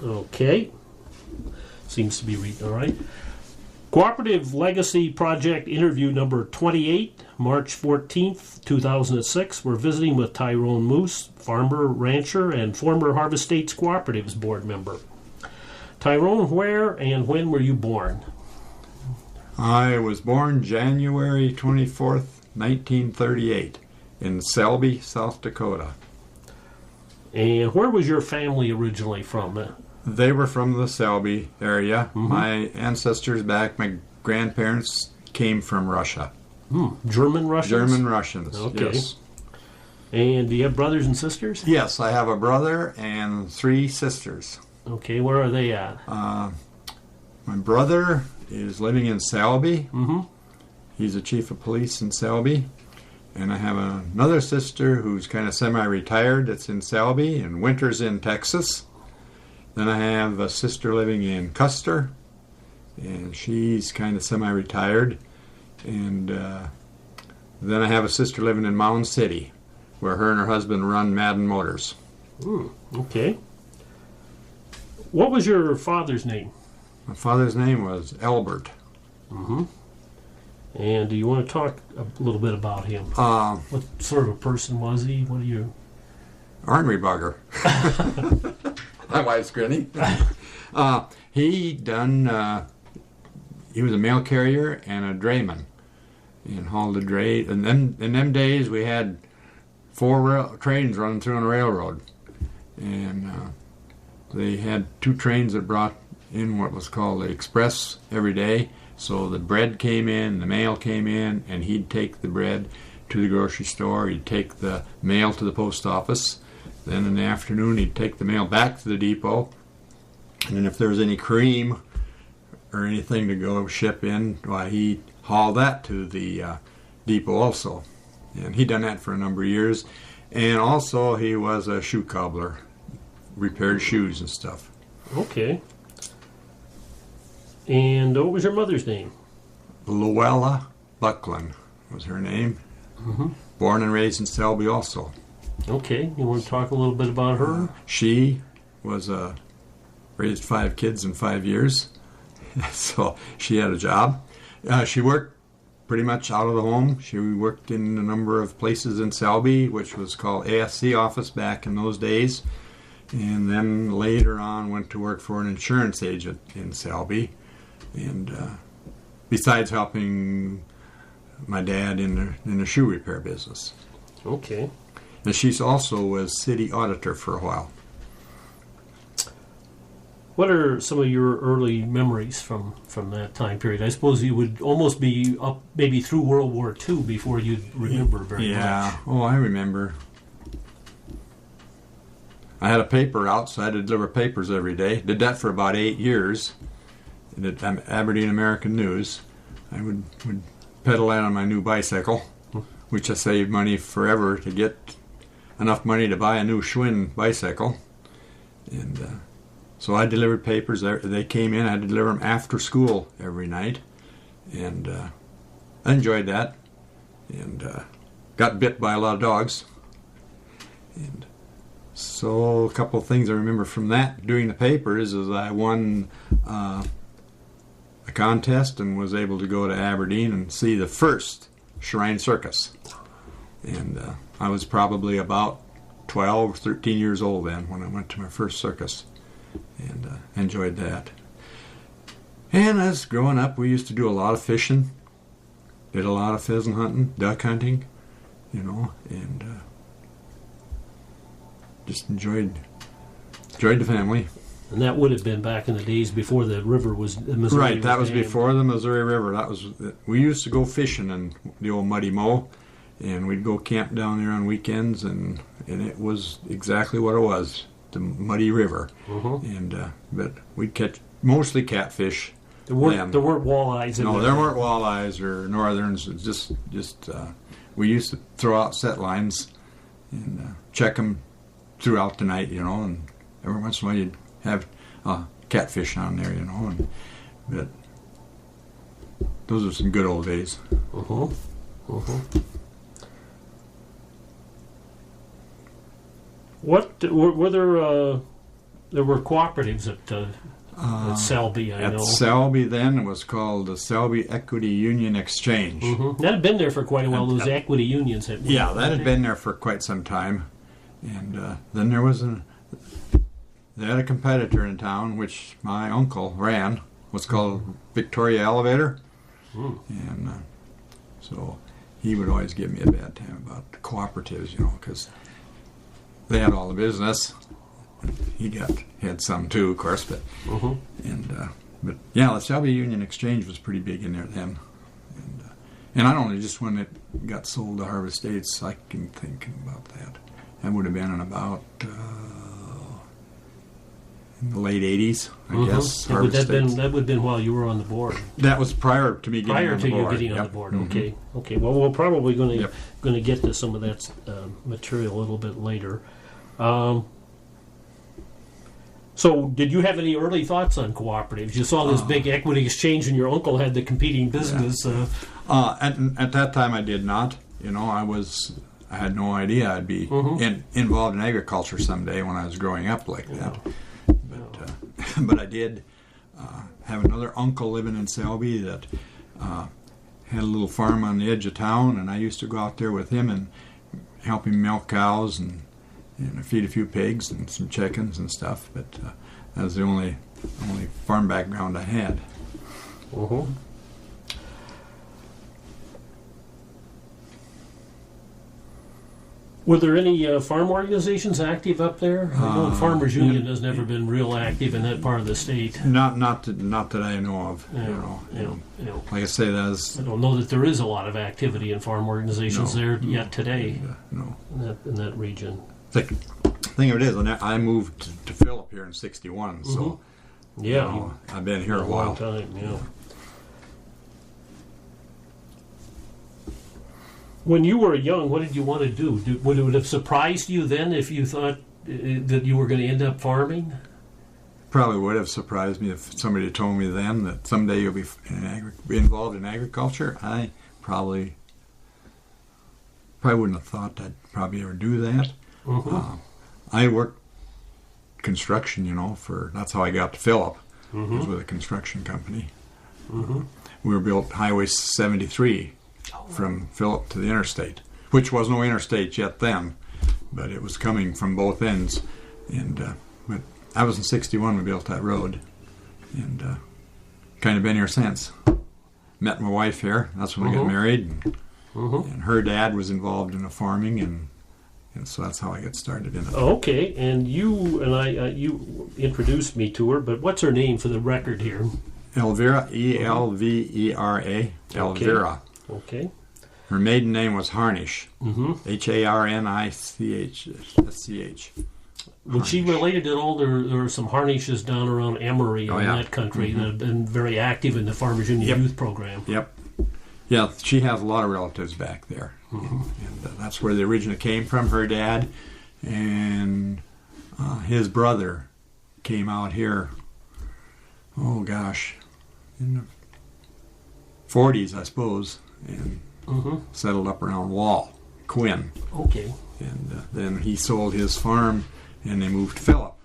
Okay. Seems to be reading all right. Cooperative Legacy Project interview number 28, March 14th, 2006. We're visiting with Tyrone Moos, farmer, rancher, and former Harvest States Cooperatives board member. Tyrone, where and when were you born? I was born January 24th, 1938, in Selby, South Dakota. And where was your family originally from? They were from the Selby area. Mm-hmm. My ancestors my grandparents came from Russia. German Russians? German Russians, okay. Yes. And do you have brothers and sisters? Yes, I have a brother and 3 sisters. Okay, where are they at? My brother is living in Selby. Mm-hmm. He's a chief of police in Selby. And I have another sister who's kind of semi-retired that's in Selby, and winters in Texas. Then I have a sister living in Custer, and she's kind of semi-retired. And then I have a sister living in Mound City, where her and her husband run Madden Motors. Okay. What was your father's name? My father's name was Albert. Mm-hmm. And do you want to talk a little bit about him? What sort of a person was he? What do you... Ornery bugger. My wife's grinning. He was a mail carrier and a drayman, and hauled a dray. And then in them days we had 4 trains running through on the railroad, and they had 2 trains that brought in what was called the express every day. So the bread came in, the mail came in, and he'd take the bread to the grocery store. He'd take the mail to the post office. Then in the afternoon, he'd take the mail back to the depot. And then if there was any cream or anything to go ship in, why, he'd haul that to the depot also. And he'd done that for a number of years. And also, he was a shoe cobbler, repaired shoes and stuff. Okay. And what was your mother's name? Luella Buckland was her name. Mm-hmm. Born and raised in Selby also. Okay. You want to talk a little bit about her? She was raised 5 kids in 5 years. So she had a job. She worked pretty much out of the home. She worked in a number of places in Selby, which was called ASC office back in those days. And then later on went to work for an insurance agent in Selby. And besides helping my dad in the shoe repair business. Okay. And she also was city auditor for a while. What are some of your early memories from that time period? I suppose you would almost be up maybe through World War II before you'd remember very much. Yeah. Oh, I remember. I had a paper out, so I had to deliver papers every day. Did that for about 8 years. At Aberdeen American News. I would pedal out on my new bicycle, which I saved money forever to get enough money to buy a new Schwinn bicycle. And so I delivered papers. They came in. I had to deliver them after school every night. And I enjoyed that. And got bit by a lot of dogs. And so a couple of things I remember from that, doing the papers, is I won a contest and was able to go to Aberdeen and see the first Shrine Circus. And I was probably about 12 or 13 years old then when I went to my first circus, and enjoyed that. And as growing up, we used to do a lot of fishing, did a lot of pheasant hunting, duck hunting, and just enjoyed the family. And that would have been back in the days before the river was the Missouri. Right, that was before the Missouri River. We used to go fishing in the old Muddy Moe, and we'd go camp down there on weekends, and it was exactly what it was, the Muddy River. Mm-hmm. And but we'd catch mostly catfish. There weren't walleyes. No, there weren't walleyes or northerns. Just we used to throw out set lines and check them throughout the night, and every once in a while you'd have catfish on there, but those are some good old days. Uh-huh. Uh-huh. What were there There were cooperatives at Selby, I know. At Selby then, it was called the Selby Equity Union Exchange. That had been there for quite a while, those equity unions. That had been there for quite some time. And then they had a competitor in town, which my uncle ran, was called Victoria Elevator. And so he would always give me a bad time about the cooperatives, because they had all the business. He had some too, of course, but but yeah, the Selby Union Exchange was pretty big in there then, and not only just when it got sold to Harvest States, I can think about that. That would have been in about in the late '80s, I guess. That would have been while you were on the board. That was prior to me getting on the board. Prior to you getting on the board. Okay. Well, we're probably going to get to some of that material a little bit later. So, did you have any early thoughts on cooperatives? You saw this big equity exchange, and your uncle had the competing business. At that time, I did not. I had no idea I'd be involved in agriculture someday when I was growing up like that. But I did have another uncle living in Selby that had a little farm on the edge of town, and I used to go out there with him and help him milk cows and feed a few pigs and some chickens and stuff. But that was the only farm background I had. Were there any farm organizations active up there? I know the Farmers Union has never been real active in that part of the state. Not that I know of. Like I say, I don't know that there is a lot of activity in farm organizations there yet today. No. In that region. The thing of it is, I moved to Phillip here in '61, so I've been here a while. Long time, yeah. When you were young, what did you want to do? Would it have surprised you then if you thought that you were going to end up farming? Probably would have surprised me if somebody had told me then that someday you'll be involved in agriculture. I probably wouldn't have thought I'd probably ever do that. I worked construction, that's how I got to Phillip. It was with a construction company. We were built Highway 73 from Phillip to the interstate, which was no interstate yet then, but it was coming from both ends. And but I was in '61 we built that road, and kind of been here since. Met my wife here. That's when we got married, and her dad was involved in the farming, and so that's how I got started in it. Okay, and you introduced me to her, but what's her name for the record here? Elvira, Elvera, Elvira. Okay. Her maiden name was Harnish. Harnisch. Was she related at all? There were some Harnishes down around Emory in that country that have been very active in the Farmers Union Youth Program. Yep. Yeah, she has a lot of relatives back there. And that's where they originally came from. Her dad and his brother came out here, in the 40s, I suppose, and settled up around Quinn. Okay. And then he sold his farm, and they moved to Phillip,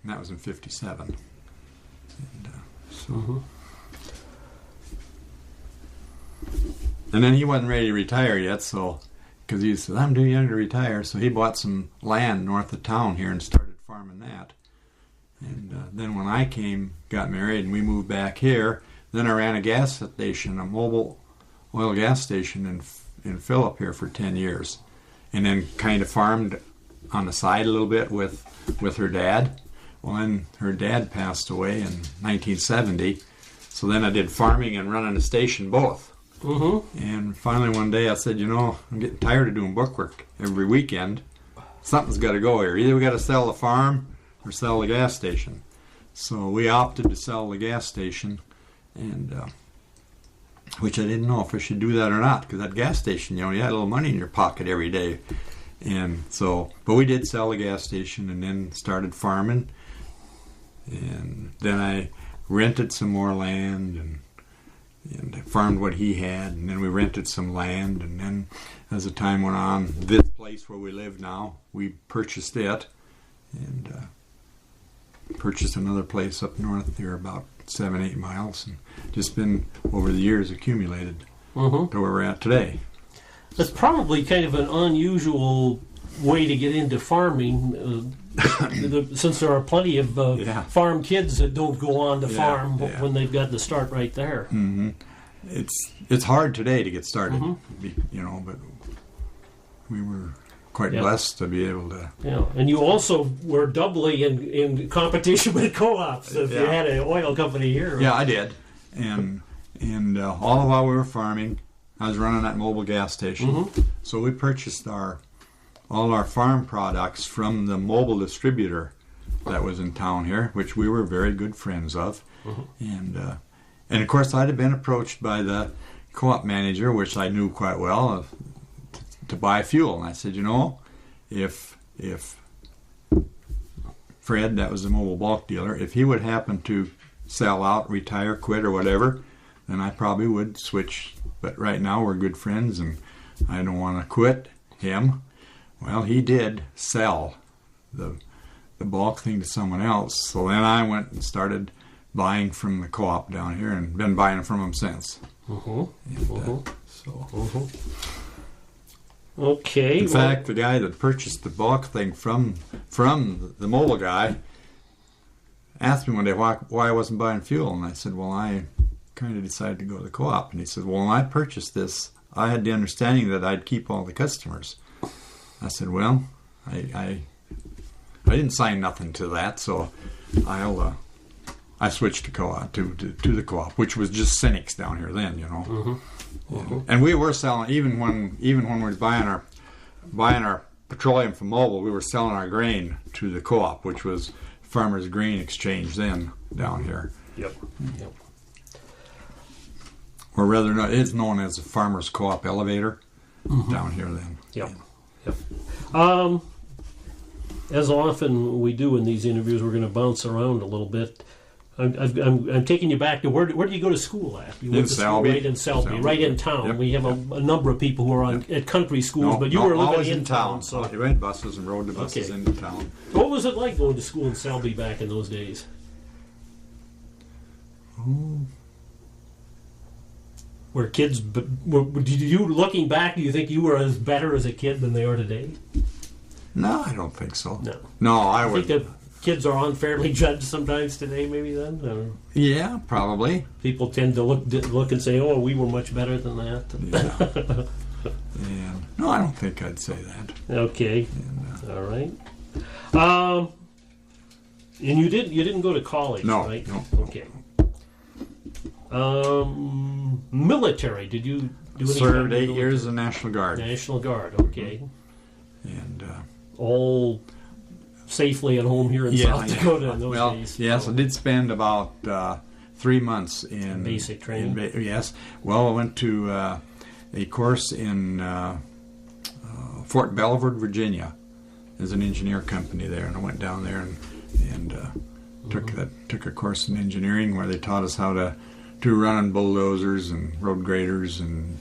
and that was in '57. And then he wasn't ready to retire yet, so because he said, "I'm too young to retire," so he bought some land north of town here and started farming that. And then when I got married, and we moved back here, then I ran a gas station, a mobile oil gas station in Phillip here for 10 years, and then kind of farmed on the side a little bit with her dad. Well, then her dad passed away in 1970, so then I did farming and running a station both. And finally one day I said, I'm getting tired of doing bookwork every weekend. Something's got to go here. Either we got to sell the farm or sell the gas station. So we opted to sell the gas station, and which I didn't know if I should do that or not, because that gas station, you had a little money in your pocket every day. And so, but we did sell the gas station and then started farming. And then I rented some more land and farmed what he had, and then we rented some land, and then as the time went on, this place where we live now, we purchased it, and purchased another place up north there about 7-8 miles, and just been over the years accumulated to where we're at today. That's probably kind of an unusual way to get into farming, since there are plenty of farm kids that don't go on to farm when they've got the start right there. Mm-hmm. It's hard today to get started, but we were quite blessed to be able to. Yeah, and you also were doubly in competition with co-ops if you had an oil company here. Yeah, I did, and all the while we were farming, I was running that mobile gas station. So we purchased all our farm products from the mobile distributor that was in town here, which we were very good friends of, and of course I'd have been approached by the co-op manager, which I knew quite well, to buy fuel, and I said, if Fred, that was the mobile bulk dealer, if he would happen to sell out, retire, quit, or whatever, then I probably would switch. But right now we're good friends, and I don't want to quit him. Well, he did sell the bulk thing to someone else, so then I went and started buying from the co-op down here, and been buying from him since. Okay. In fact, the guy that purchased the bulk thing from the mobile guy asked me one day why I wasn't buying fuel, and I said, well, I kind of decided to go to the co-op. And he said, well, when I purchased this, I had the understanding that I'd keep all the customers. I said, well, I didn't sign nothing to that, so I switched to co-op to the co-op, which was just cynics down here then, And we were selling even when we were buying our petroleum from Mobil, we were selling our grain to the co-op, which was Farmers Grain Exchange then down here. Yep. Or rather, it's known as the Farmers Co-op Elevator down here then. Yep. As often we do in these interviews, we're going to bounce around a little bit. I'm taking you back to where do you go to school at? You went to Selby. School right in Selby, right in town. Yep. We have a number of people who are at country schools, but you were living in town. So we went buses and rode the buses into town. What was it like going to school in Selby back in those days? Were kids? Did you, looking back, do you think you were as better as a kid than they are today? No, I don't think so. No, I think that kids are unfairly judged sometimes today. Maybe then. Or yeah, probably. People tend to look and say, "Oh, we were much better than that." Yeah. No, I don't think I'd say that. Okay. All right. And you didn't go to college, right? No. Okay. Military. Did you do any? Served 8 years in the National Guard. National Guard. Okay. And all safely at home here in South Dakota in those days. Yes, I did spend about 3 months in basic training. Yes. Well, I went to a course in Fort Belvoir, Virginia. There's an engineer company there, and I went down there and took a course in engineering where they taught us how to run bulldozers and road graders and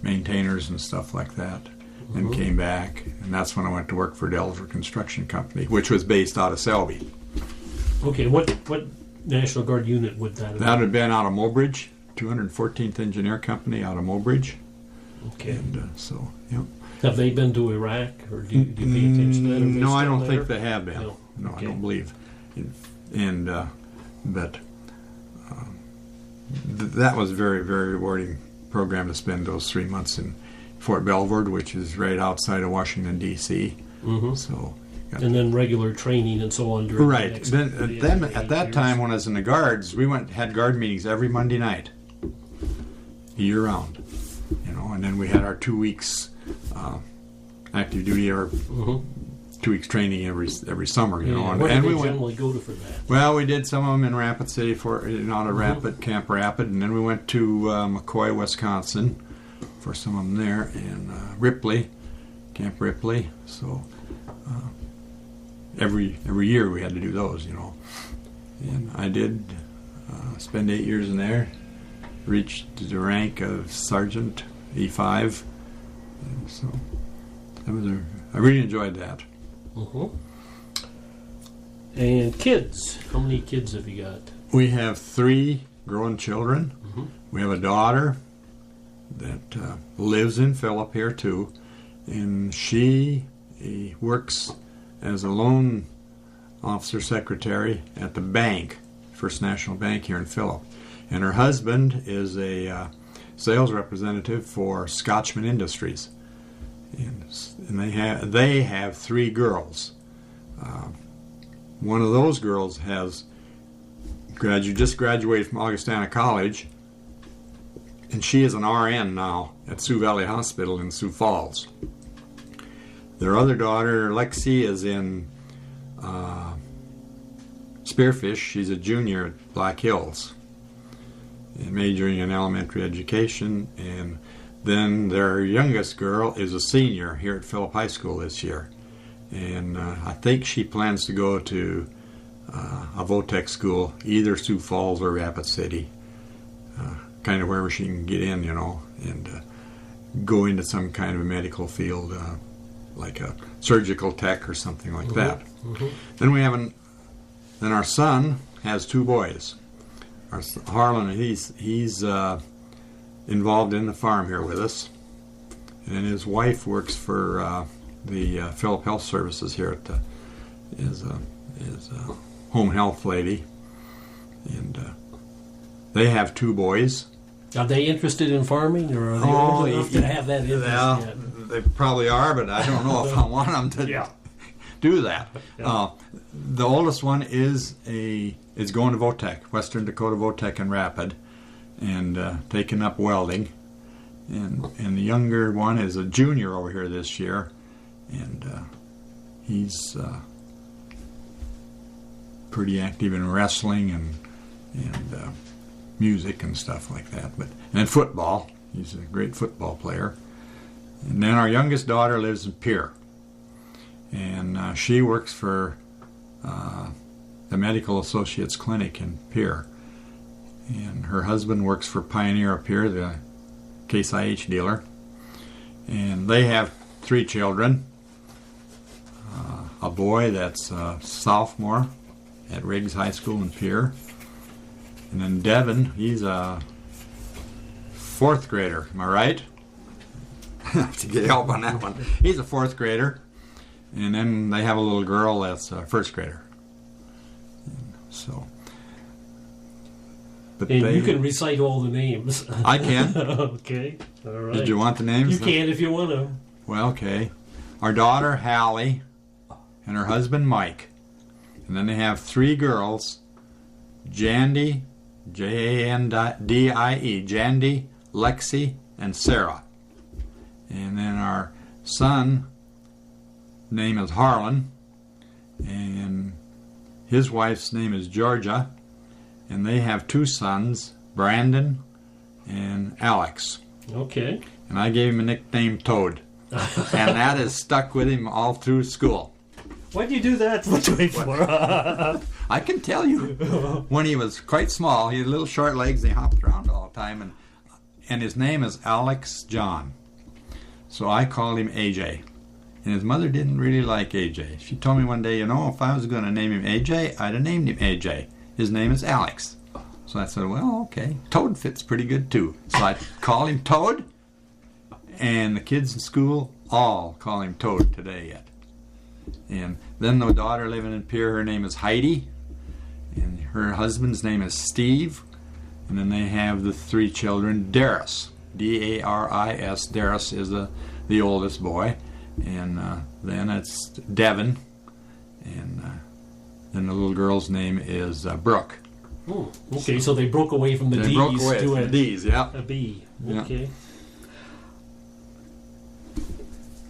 maintainers and stuff like that. And came back, and that's when I went to work for Delver Construction Company, which was based out of Selby. Okay, what National Guard unit would that have been? That would have been out of Mobridge, 214th Engineer Company out of Mobridge. Okay. And Have they been to Iraq, or do you pay attention to that? No, I don't think they have been. No, okay. I don't believe. That was a very, very rewarding program to spend those 3 months in Fort Belvoir, which is right outside of Washington, D.C. So, and then regular training and so on. During right. Then at that time, when I was in the Guards, we had Guard meetings every Monday night, year round. And then we had our 2 weeks active duty or 2 weeks training every summer. Where did we generally go to for that? Well, we did some of them in Rapid City Camp Rapid, and then we went to McCoy, Wisconsin, for some of them there, and Camp Ripley. So every year we had to do those, And I did spend 8 years in there, reached the rank of Sergeant E5. And so I really enjoyed that. And kids. How many kids have you got? We have 3 grown children. Mm-hmm. We have a daughter that lives in Phillip here too, and she works as a loan officer secretary at the bank, First National Bank here in Phillip. And her husband is a sales representative for Scotchman Industries. And they have 3 girls. One of those girls has just graduated from Augustana College, and she is an RN now at Sioux Valley Hospital in Sioux Falls. Their other daughter, Lexi, is in Spearfish. She's a junior at Black Hills, and majoring in elementary education. And then their youngest girl is a senior here at Phillip High School this year. And I think she plans to go to a VOTEC school, either Sioux Falls or Rapid City, kind of wherever she can get in, and go into some kind of a medical field, like a surgical tech or something like that. Mm-hmm. Then our son has 2 boys. Harlan, he's involved in the farm here with us, and his wife works for the Phillip Health Services here at is a home health lady, and they have 2 boys. Are they interested in farming, or are they old enough to have that interest yet? They probably are, but I don't know if I want them to do that. Yeah. The oldest one is going to VOTEC, Western Dakota VOTEC in Rapid, and taking up welding. And the younger one is a junior over here this year, and he's pretty active in wrestling and music and stuff like that. And football. He's a great football player. And then our youngest daughter lives in Pierre, and she works for the Medical Associates Clinic in Pierre. And her husband works for Pioneer up here, the Case IH dealer. And they have 3 children. A boy that's a sophomore at Riggs High School in Pierre. And then Devin, he's a 4th grader. Am I right? I have to get help on that one. He's a 4th grader. And then they have a little girl that's a 1st grader. So, and you can recite all the names. I can. Okay, all right. Did you want the names? You can if you want to. Well, okay. Our daughter, Hallie, and her husband, Mike. And then they have 3 girls, Jandy, Jandie, Jandy, Lexi, and Sarah. And then our son, name is Harlan, and his wife's name is Georgia, and they have 2 sons, Brandon and Alex. Okay. And I gave him a nickname Toad, and that has stuck with him all through school. Why'd you do that for? I can tell you, when he was quite small, he had little short legs, and he hopped around all the time, and his name is Alex John. So I called him AJ. And his mother didn't really like AJ. She told me one day, if I was going to name him AJ, I'd have named him AJ. His name is Alex. So I said, well, okay. Toad fits pretty good, too. So I call him Toad, and the kids in school all call him Toad today yet. And then the daughter living in Pierre, her name is Heidi, and her husband's name is Steve. And then they have the 3 children, Darius, D-A-R-I-S. Darius is the oldest boy. And then it's Devin, and then the little girl's name is Brooke. Oh, okay, so they broke away from the D's broke away to from the D's, yeah. A B. Yeah. Okay.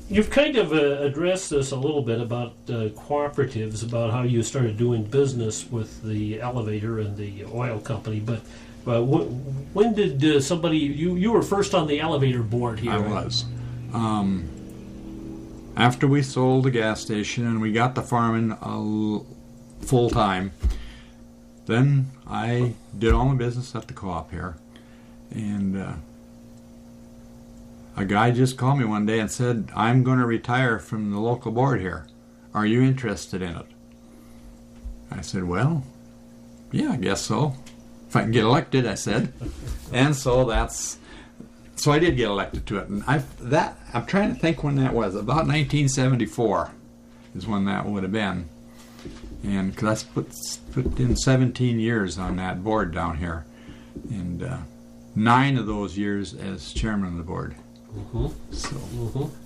You've kind of addressed this a little bit about cooperatives, about how you started doing business with the elevator and the oil company, but when did somebody, you were first on the elevator board here? I was. After we sold the gas station and we got the farming full time, then I did all my business at the co-op here. And a guy just called me one day and said, I'm going to retire from the local board here. Are you interested in it? I said, well, yeah, I guess so. If I can get elected, I said. And so I did get elected to it. And I'm trying to think when that was. About 1974 is when that would have been. And because I put in 17 years on that board down here. And 9 of those years as chairman of the board. Mm-hmm. So. Mm-hmm.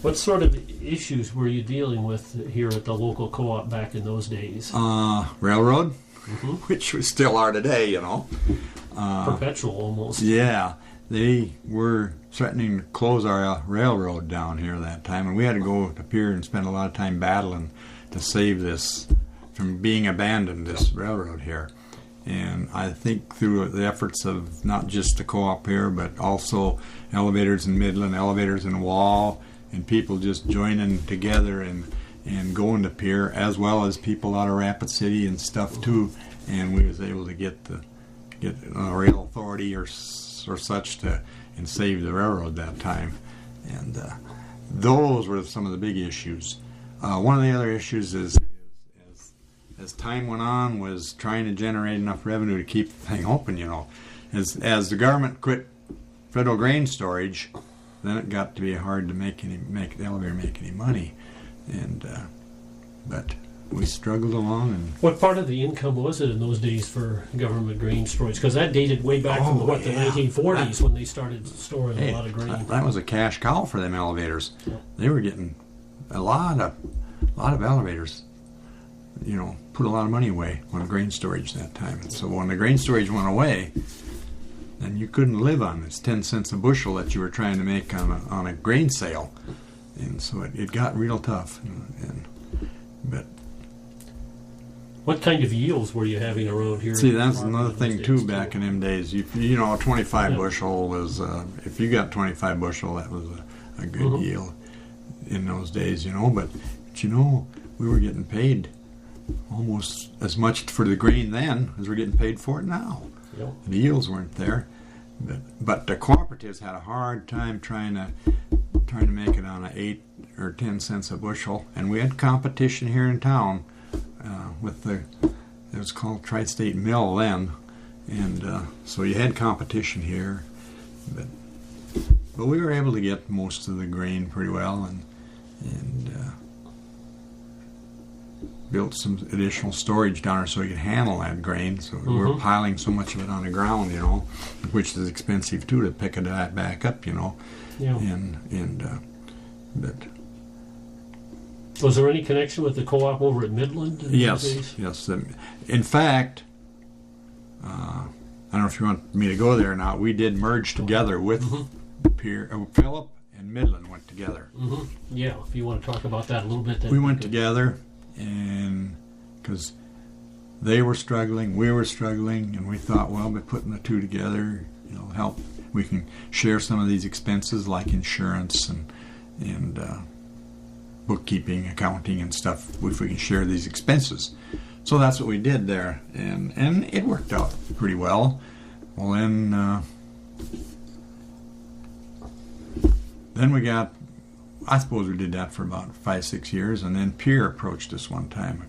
What sort of issues were you dealing with here at the local co-op back in those days? Railroad, mm-hmm. which we still are today, you know. Perpetual almost. Yeah, they were threatening to close our railroad down here that time, and we had to go to Pier and spend a lot of time battling to save this from being abandoned, this railroad here. And I think through the efforts of not just the co-op here, but also elevators in Midland, elevators in Wall, and people just joining together and going to Pier, as well as people out of Rapid City and stuff too. And we was able to get a rail authority or such and save the railroad that time. And those were some of the big issues. One of the other issues is as time went on, was trying to generate enough revenue to keep the thing open, you know. As the government quit federal grain storage, then it got to be hard to make the elevator make any money. And but we struggled along. And what part of the income was it in those days for government grain storage? Because that dated way back from the 1940s when they started storing a lot of grain. That was a cash cow for them elevators. Yep. They were getting a lot of elevators, you know, put a lot of money away on grain storage that time. And so when the grain storage went away, then you couldn't live on this 10 cents a bushel that you were trying to make on a grain sale. And so it got real tough. But what kind of yields were you having around here? See, that's another thing too. Back in them days, you know, a 25 bushel was if you got 25 bushel, that was a good yield in those days, you know. But you know, we were getting paid almost as much for the grain then as we're getting paid for it now. Yep. The yields weren't there, but the cooperatives had a hard time trying to make it on 8 or 10 cents a bushel, and we had competition here in town with it was called Tri-State Mill then, and so you had competition here, but we were able to get most of the grain pretty well, and built some additional storage down there so we could handle that grain. So we were piling so much of it on the ground, you know, which is expensive too to pick it back up, you know. Yeah. But was there any connection with the co-op over at Midland? Yes. In fact, I don't know if you want me to go there or not. We did merge together with Phillip and Midland went together. Yeah, if you want to talk about that a little bit. We went together. And because they were struggling, we were struggling, and we thought, well, by putting the two together, you know, we can share some of these expenses like insurance and bookkeeping, accounting, and stuff. If we can share these expenses, so that's what we did there, and it worked out pretty well. Well, then we got. I suppose we did that for about 5-6 years, and then Pier approached us one time.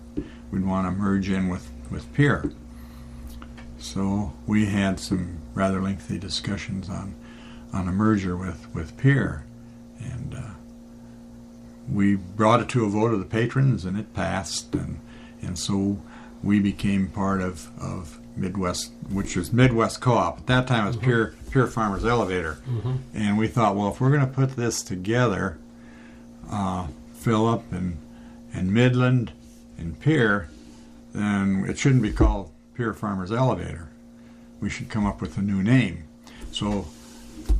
We'd want to merge in with Pier. So we had some rather lengthy discussions on a merger with Pier, and we brought it to a vote of the patrons, and it passed, and so we became part of Midwest, which was Midwest Co-op. At that time it was Pier Farmers Elevator, and we thought, well, if we're going to put this together, Phillip and Midland and Pier, then it shouldn't be called Pier Farmers Elevator. We should come up with a new name. So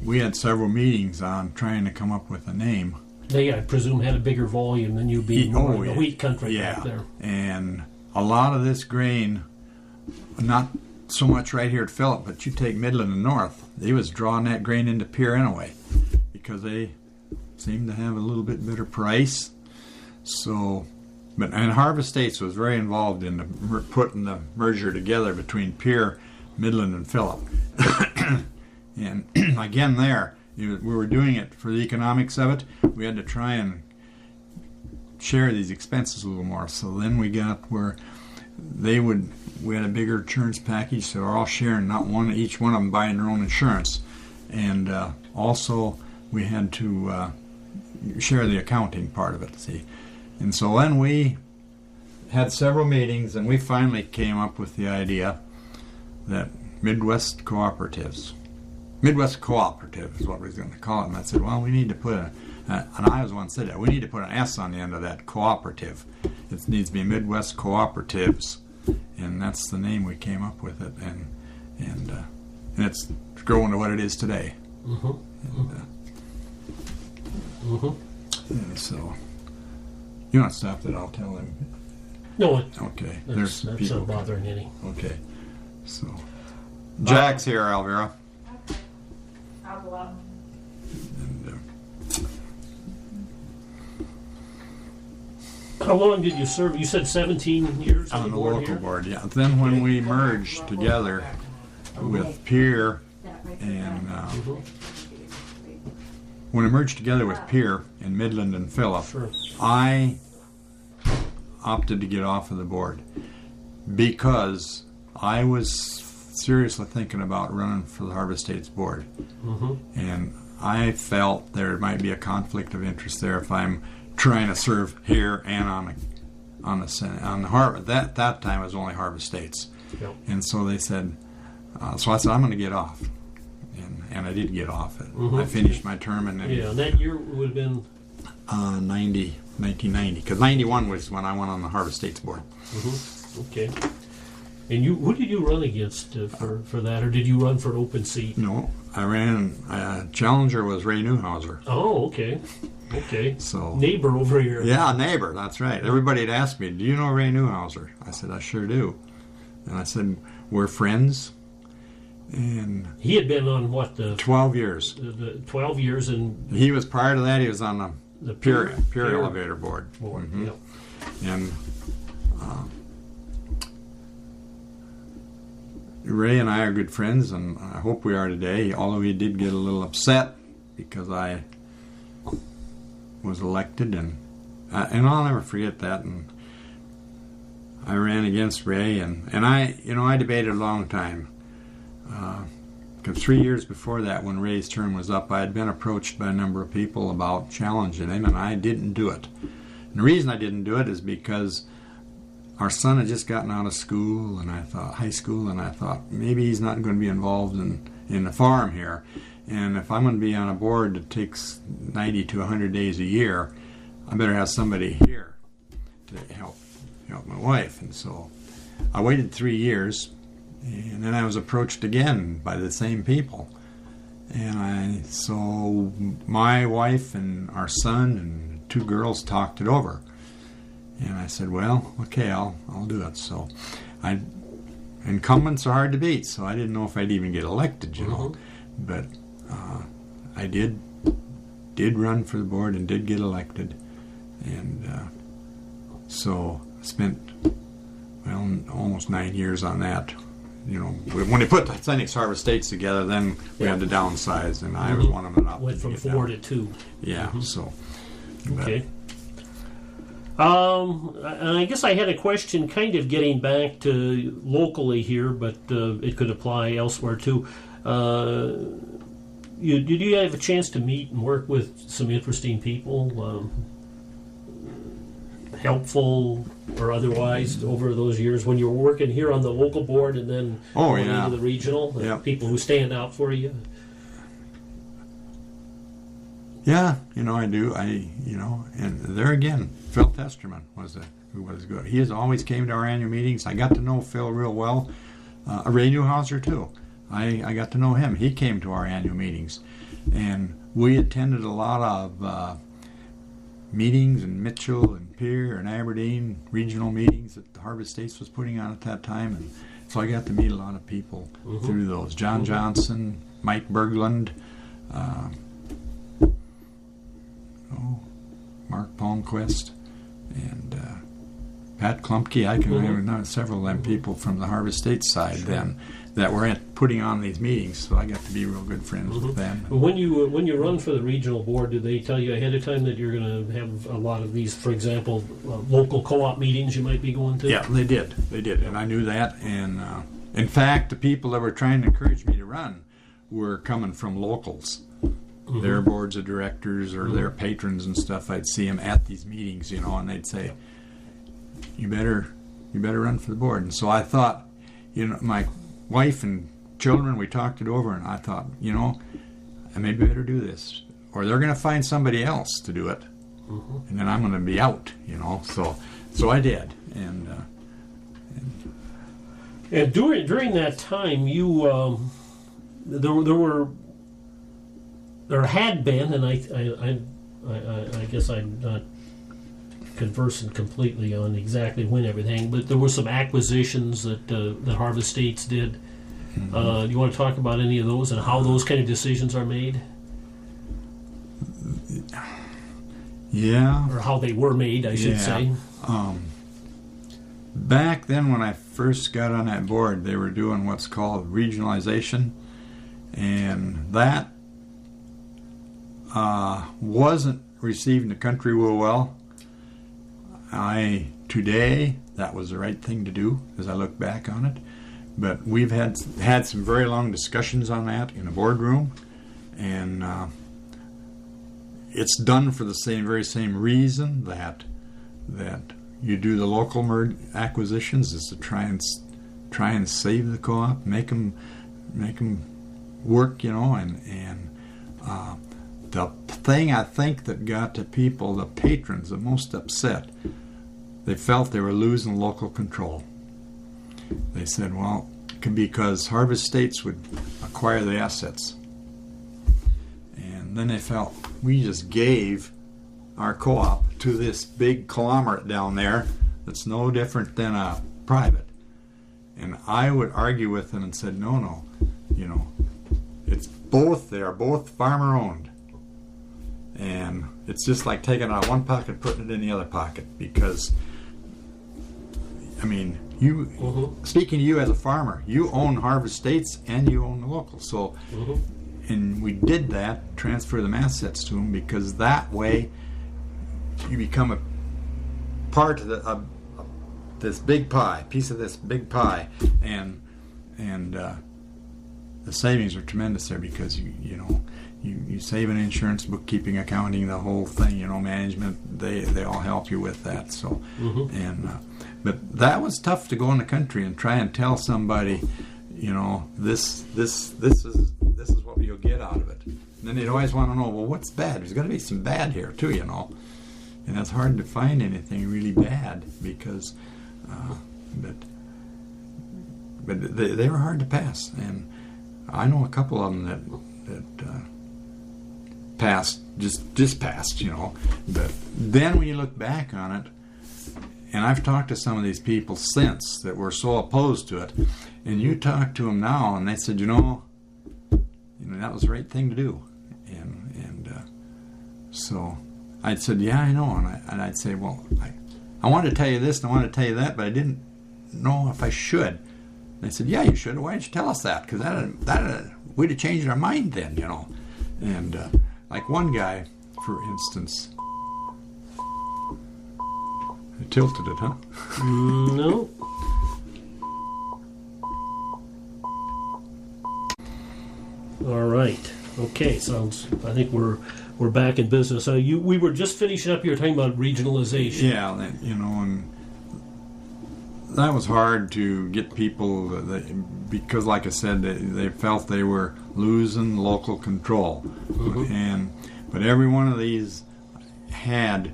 we had several meetings on trying to come up with a name. They, I presume, had a bigger volume than you being more in the wheat country back there. And a lot of this grain, not so much right here at Phillip, but you take Midland and North, they was drawing that grain into Pier anyway, because they seemed to have a little bit better price. So, and Harvest States was very involved in putting the merger together between Pier, Midland, and Phillip. And again, we were doing it for the economics of it. We had to try and share these expenses a little more. So then we got where we had a bigger insurance package, so we're all sharing, not each one of them buying their own insurance. And also we had to share the accounting part of it, see. And so then we had several meetings, and we finally came up with the idea that Midwest Cooperative is what we was going to call it. And I said, well, we need to put and I was the one that said that, we need to put an S on the end of that, cooperative. It needs to be Midwest Cooperatives, and that's the name we came up with it, and it's growing to what it is today. And so, you want to stop that? I'll tell them. No, okay. That's not bothering any. Okay, so Jack's here, Elvira. I'll go out. And, how long did you serve? You said 17 years on the board local here? board, yeah. Then when we merged together with Pier and when I merged together with Pier in Midland and Phillip, Sure. I opted to get off of the board because I was seriously thinking about running for the Harvest States board, and I felt there might be a conflict of interest there if I'm trying to serve here and on the Senate, on the Harvest. That time it was only Harvest States, Yep. and so they said. So I said I'm going to get off, and I did get off it. I finished my term, and then Yeah, that year would have been 1990, because 91 was when I went on the Harvest States board. okay. And who did you run against for that, or did you run for an open seat? No, I ran. Challenger was Ray Newhouser. Oh, okay. Okay. So Neighbor over here. yeah, neighbor. That's right. Everybody had asked me, "Do you know Ray Newhouser?" I said, "I sure do." And I said, "We're friends." And He had been on what, the 12 years. 12 years, and He was prior to that. He was on the Pure Elevator board. Yep. And Ray and I are good friends, and I hope we are today, although he did get a little upset because I was elected, and I'll never forget that. And I ran against Ray, and I debated a long time. Because 3 years before that, when Ray's term was up, I had been approached by a number of people about challenging him, and I didn't do it. And the reason I didn't do it is because our son had just gotten out of school, and high school, and I thought maybe he's not going to be involved in the farm here. And if I'm going to be on a board that takes 90 to 100 days a year, I better have somebody here to help my wife. And so I waited 3 years. And then I was approached again by the same people, so my wife and our son and 2 girls talked it over, and I said, "Well, okay, I'll do it." So, incumbents are hard to beat, so I didn't know if I'd even get elected, but I did run for the board and did get elected, and so I spent almost 9 years on that. When they put the Phoenix Harvest States together, then we had to downsize, and I was one of them. Went from 4 to 2. Yeah, so. Okay. And I guess I had a question kind of getting back to locally here, but it could apply elsewhere too. Did you have a chance to meet and work with some interesting people? Helpful or otherwise over those years when you were working here on the local board and then going into the regional, people who stand out for you? Yeah, I do. And there again, Phil Testerman who was good. He has always came to our annual meetings. I got to know Phil real well. Ray Newhouser too. I got to know him. He came to our annual meetings, and we attended a lot of meetings in Mitchell and Pier and Aberdeen, regional meetings that the Harvest States was putting on at that time, and so I got to meet a lot of people through those. John Johnson, Mike Berglund, Mark Palmquist, and Pat Klumpke. I can remember several of them people from the Harvest States side then that were putting on these meetings, so I got to be real good friends with them. When you run for the regional board, do they tell you ahead of time that you're going to have a lot of these, for example, local co-op meetings you might be going to? Yeah, they did, and I knew that. And in fact, the people that were trying to encourage me to run were coming from locals, their boards of directors or their patrons and stuff. I'd see them at these meetings, and they'd say, "You better run for the board." And so I thought, my wife and children, we talked it over, and I thought, I maybe better do this, or they're going to find somebody else to do it, and then I'm going to be out, So I did, and during that time, you there had been, and I guess I'm not conversant completely on exactly when everything, but there were some acquisitions that Harvest States did. Do you want to talk about any of those and how those kind of decisions are made? Yeah. Or how they were made, I should say. Back then when I first got on that board, they were doing what's called regionalization, and that wasn't received in the country real well. Today, that was the right thing to do as I look back on it. But we've had some very long discussions on that in a boardroom, and it's done for the very same reason that you do the local acquisitions, is to try and save the co-op, make them work, and the thing I think that got the people, the patrons, the most upset, they felt they were losing local control. They said, well, because Harvest States would acquire the assets. And then they felt, we just gave our co-op to this big conglomerate down there that's no different than a private. And I would argue with them and said, no, it's both, they are both farmer owned. And it's just like taking it out of one pocket and putting it in the other pocket, because, speaking to you as a farmer, you own Harvest States and you own the local. So, and we did that, transfer the assets to them, because that way you become a part of this big pie, piece of this big pie, and the savings are tremendous there, because you save in insurance, bookkeeping, accounting, the whole thing, management, they all help you with that. So, but that was tough to go in the country and try and tell somebody, this is what you'll get out of it. And then they'd always want to know, well, what's bad? There's got to be some bad here too, And it's hard to find anything really bad, because, but they were hard to pass. And I know a couple of them that passed, just passed, But then when you look back on it, and I've talked to some of these people since that were so opposed to it, and you talk to them now, and they said, that was the right thing to do, and so I said, yeah, I know, and I'd say, well, I wanted to tell you this and I wanted to tell you that, but I didn't know if I should. And they said, yeah, you should. Why didn't you tell us that? Because we'd have changed our mind then, And like one guy, for instance, I tilted it, huh? No. All right. Okay. I think we're back in business. We were just finishing up. You were talking about regionalization. Yeah, and that was hard to get people because, like I said, they felt they were losing local control, but every one of these had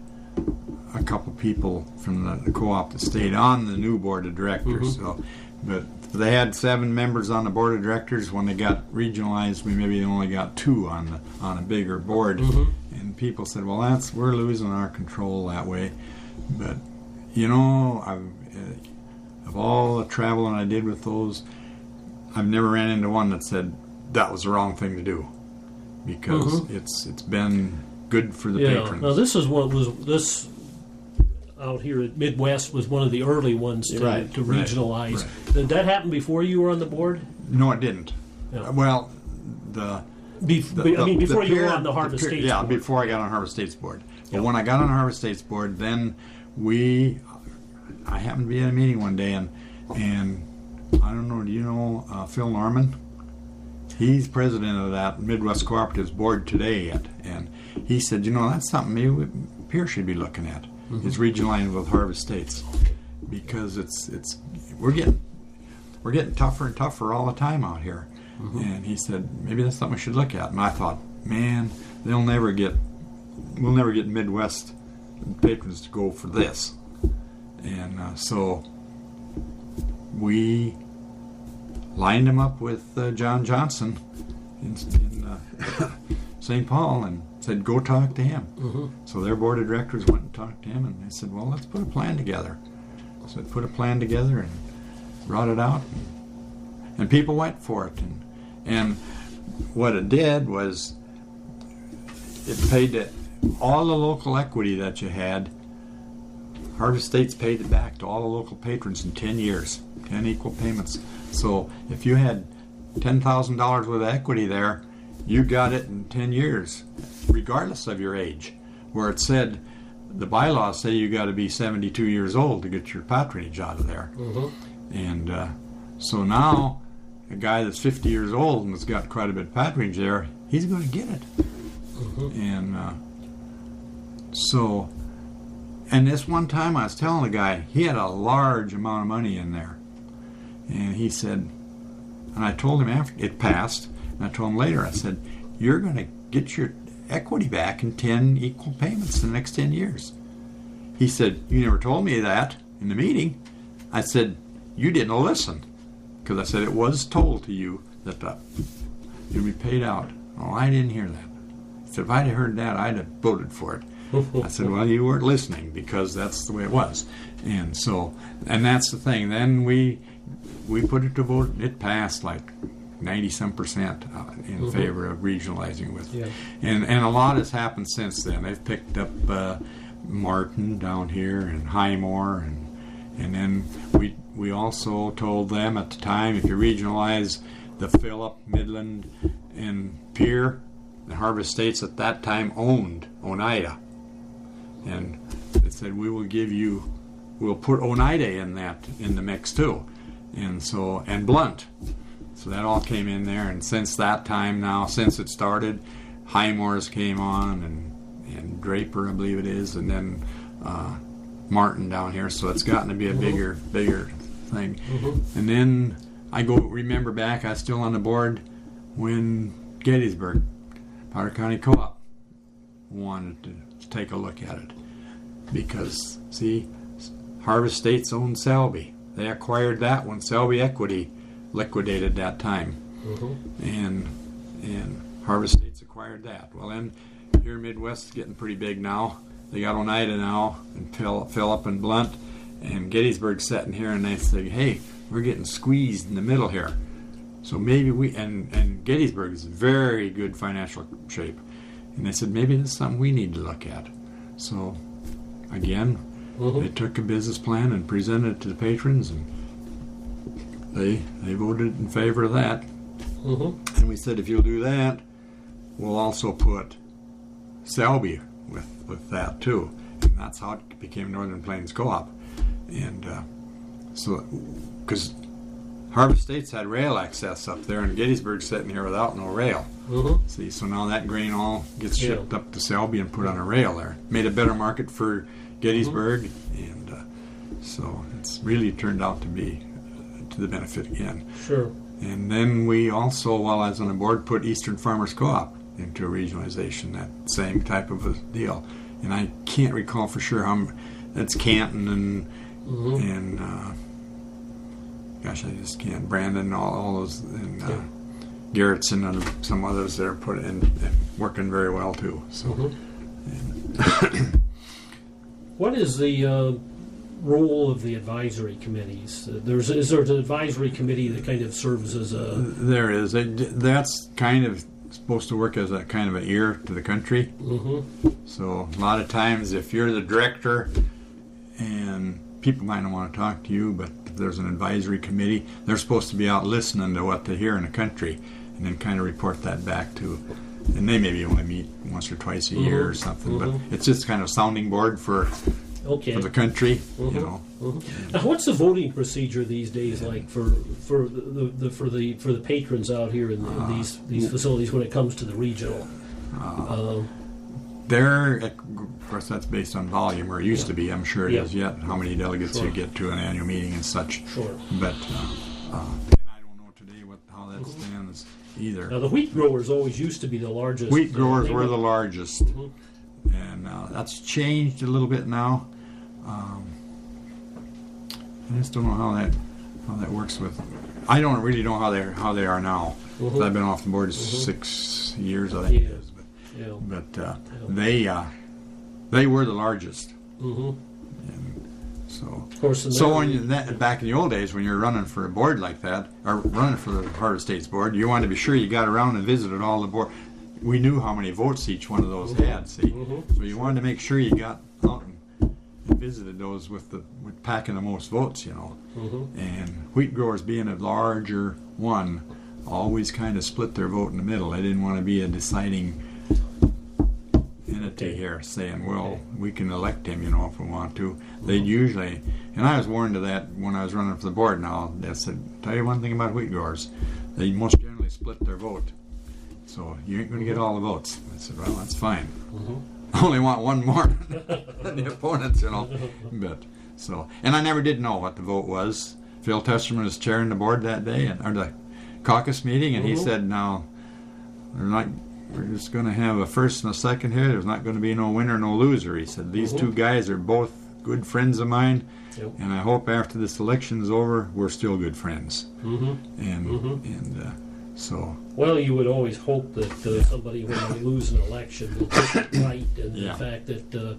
a couple people from the co-op that stayed on the new board of directors. So, but they had 7 members on the board of directors. When they got regionalized, we maybe only got 2 on a bigger board. And people said, "Well, we're losing our control that way." But of all the traveling I did with those, I've never ran into one that said that was the wrong thing to do, because it's been good for the patrons. Now this is what was this. out here at Midwest was one of the early ones to, Right, to right, regionalize. right. Did that happen before you were on the board? No, it didn't. Yeah. Well, the Before you were period- on the Harvest States yeah, board. before I got on Harvest States board. But Yeah. when I got on Harvest States board, then I happened to be at a meeting one day, and I don't know, do you know Phil Norman? He's president of that Midwest Cooperatives board today, and he said, that's something maybe Pierce should be looking at, is regionalizing with Harvest States, because we're getting tougher and tougher all the time out here. And he said, maybe that's something we should look at. And I thought, man, we'll never get Midwest patrons to go for this. And so we lined him up with John Johnson in St. Paul and said, go talk to him. So their board of directors went and talked to him, and they said, well, let's put a plan together. So they put a plan together and brought it out, and people went for it. And what it did was it paid all the local equity that you had. Harvest States paid it back to all the local patrons in 10 years, 10 equal payments. So if you had $10,000 worth of equity there, you got it in 10 years, regardless of your age. Where it said, the bylaws say you got to be 72 years old to get your patronage out of there. And so now, a guy that's 50 years old and has got quite a bit of patronage there, he's going to get it. And and this one time I was telling the guy, he had a large amount of money in there. And he said, and I told him after it passed, and I told him later, I said, you're going to get your equity back in 10 equal payments the next 10 years. He said, you never told me that in the meeting. I said, you didn't listen. Because I said, it was told to you that you'll be paid out. Oh, I didn't hear that. He said, if I'd have heard that, I'd have voted for it. I said, well, you weren't listening, because that's the way it was. And that's the thing. Then we put it to vote. It passed like 90-some% in favor of regionalizing with. Yeah. And a lot has happened since then. They've picked up Martin down here and Highmore, and then we also told them at the time, if you regionalize the Phillip, Midland, and Pierre, the Harvest States at that time owned Oneida. And they said, we'll put Oneida in the mix too. And Blunt. So that all came in there, and since that time now, since it started, Highmore's came on, and Draper, I believe it is, and then Martin down here, so it's gotten to be a bigger thing. And then I remember back, I was still on the board when Gettysburg, Powder County Co-op, wanted to take a look at it. Because, see, Harvest States owned Selby. They acquired that when Selby Equity liquidated that time. And Harvest States acquired that. Well, then, here Midwest is getting pretty big now. They got Oneida now, and Phillip and Blunt, and Gettysburg sitting here, and they say, hey, we're getting squeezed in the middle here. So maybe and Gettysburg is in very good financial shape. And they said, maybe this is something we need to look at. So, again, they took a business plan and presented it to the patrons, and they voted in favor of that. And we said, if you'll do that, we'll also put Selby with that too. And that's how it became Northern Plains Co-op. And so, because Harvest States had rail access up there, and Gettysburg's sitting here without no rail. See, so now that grain all gets shipped up to Selby and put on a rail there. Made a better market for Gettysburg, and so it's really turned out to be to the benefit again. Sure. And then we also, while I was on the board, put Eastern Farmers Co-op into a regionalization, that same type of a deal. And I can't recall for sure how that's Canton and gosh, I just can't. Brandon, all those, and Garrettson and some others that are put in and working very well too. So, what is the role of the advisory committees? Is there an advisory committee that kind of serves as a? There is. That's kind of supposed to work as a kind of an ear to the country. So a lot of times, if you're the director and people might not want to talk to you, but if there's an advisory committee, they're supposed to be out listening to what they hear in the country, and then kind of report that back to. And they maybe only meet once or twice a year or something, but it's just kind of sounding board for the country, you know. Now, what's the voting procedure these days like for the patrons out here in these facilities when it comes to the regional? There, of course, that's based on volume, or it used to be. I'm sure it is yet. How many delegates you get to an annual meeting and such. Sure. But and I don't know today how that stands either. Now, the wheat growers always used to be the largest. Wheat growers were the largest, and that's changed a little bit now. I just don't know how that works with. I don't really know how they are now. I've been off the board 6 years, I think it is. But they were the largest. And so, of course, back in the old days when you're running for a board like that, or running for the Harvest States board, you wanted to be sure you got around and visited all the board. We knew how many votes each one of those had. See, so you wanted to make sure you got out and visited those with packing the most votes, you know. And wheat growers being a larger one always kind of split their vote in the middle. They didn't want to be a deciding entity here saying, well, we can elect him, you know, if we want to. They'd usually, and I was warned of that when I was running for the board. Now, they said, tell you one thing about wheat growers, they most generally split their vote. So you ain't going to get all the votes. I said, well, that's fine. I only want one more than the opponents, you know. But so, and I never did know what the vote was. Phil Testerman was chairing the board that day, or the caucus meeting, and he said, "Now, we're just going to have a first and a second here. There's not going to be no winner, no loser." He said, "These two guys are both good friends of mine, and I hope after this election's over, we're still good friends." So. Well, you would always hope that somebody, when they lose an election, will get it right, and the fact that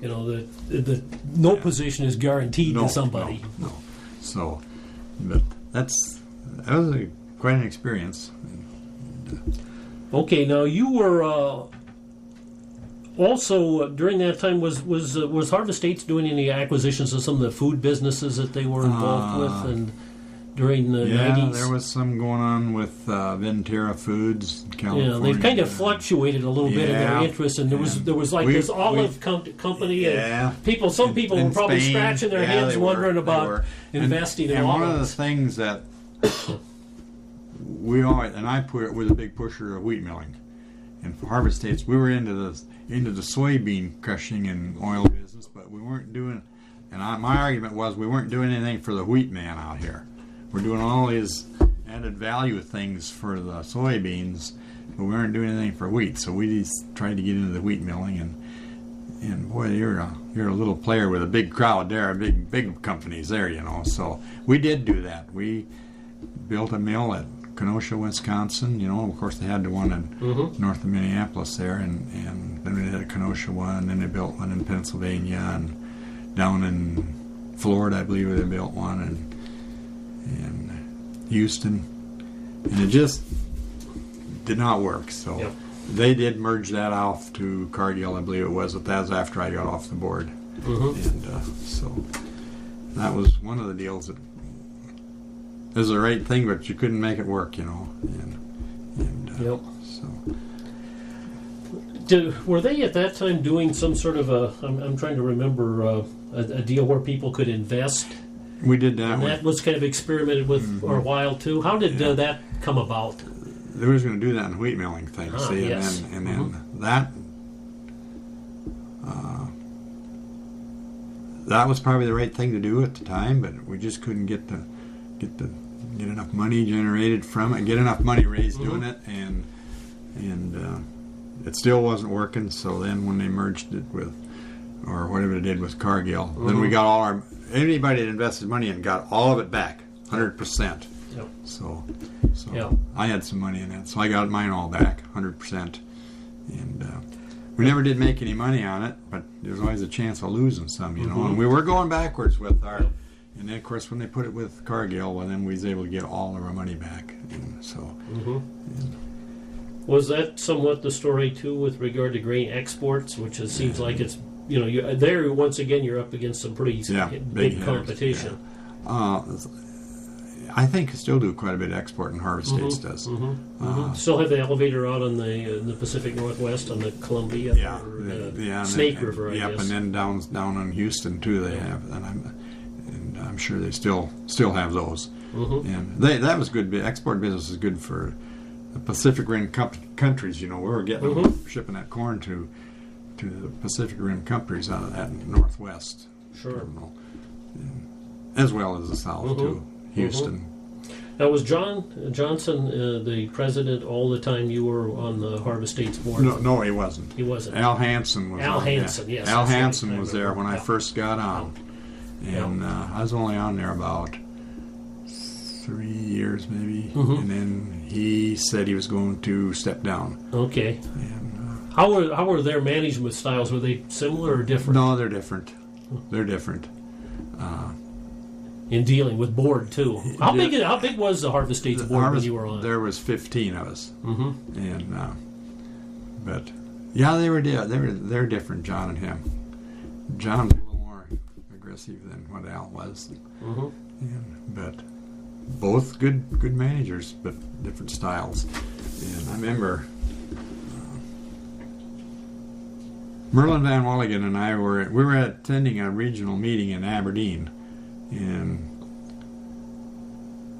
you know that no position is guaranteed to somebody. No. So, but that was quite an experience. Okay, now you were also during that time was Harvest States doing any acquisitions of some of the food businesses that they were involved with, and during the 90s? Yeah, there was some going on with Ventura Foods, California. Yeah, they've kind of fluctuated a little bit in their interest, and there was like this olive company, and some people were probably Spain, scratching their heads wondering about investing in olives. And one of the things that we always, and I was a big pusher of wheat milling, and for Harvest States, we were into the soybean crushing and oil business, but we weren't doing. And my argument was we weren't doing anything for the wheat man out here. We're doing all these added value things for the soybeans, but we weren't doing anything for wheat. So we just tried to get into the wheat milling, and boy, you're a little player with a big crowd there, big companies there, you know. So we did do that. We built a mill at Kenosha, Wisconsin. You know, of course they had the one in north of Minneapolis there, and then we had a Kenosha one, and then they built one in Pennsylvania, and down in Florida, I believe they built one, and Houston, and it just did not work. So they did merge that off to Cargill, I believe it was, but that was after I got off the board. And so that was one of the deals that was the right thing, but you couldn't make it work, you know. So were they at that time doing some sort of I'm trying to remember a deal where people could invest? We did that. And that was kind of experimented with for a while too. How did that come about? They was going to do that in the wheat milling thing, see, yes. and then that was probably the right thing to do at the time, but we just couldn't get enough money generated from it, get enough money raised doing it, and it still wasn't working. So then when they merged it with, or whatever they did with Cargill, then we got anybody that invested money and got all of it back, 100%. Yep. So I had some money in it, so I got mine all back, 100%. And we never did make any money on it, but there's always a chance of losing some, you know. And we were going backwards with our, and then of course when they put it with Cargill, well then we was able to get all of our money back. And so. Was that somewhat the story too with regard to grain exports, which it seems like it's there once again you're up against some pretty big hitters, competition. Yeah. I think still do quite a bit of exporting. Harvest States does. Still have the elevator out on the Pacific Northwest on the Columbia or Snake River, I guess. And then down on Houston too. They have, and I'm sure they still have those. And that was good. Export business is good for the Pacific Rim countries. We were getting shipping that corn to the Pacific Rim countries out of that Northwest terminal, as well as the South too. Houston. Now, was John Johnson the president all the time you were on the Harvest States board? No, he wasn't. He wasn't. Al Hansen was. Yes. Al Hansen was there when I first got on, and I was only on there about 3 years maybe, and then he said he was going to step down. Okay. And how were their management styles? Were they similar or different? No, they're different. They're different. In dealing with board too. How big was the Harvest States board when you were on? There was 15 of us, and but they're different. John and him. John's a little more aggressive than what Al was, but both good managers, but different styles. And I remember Merlin Van Walligan and I were attending a regional meeting in Aberdeen. And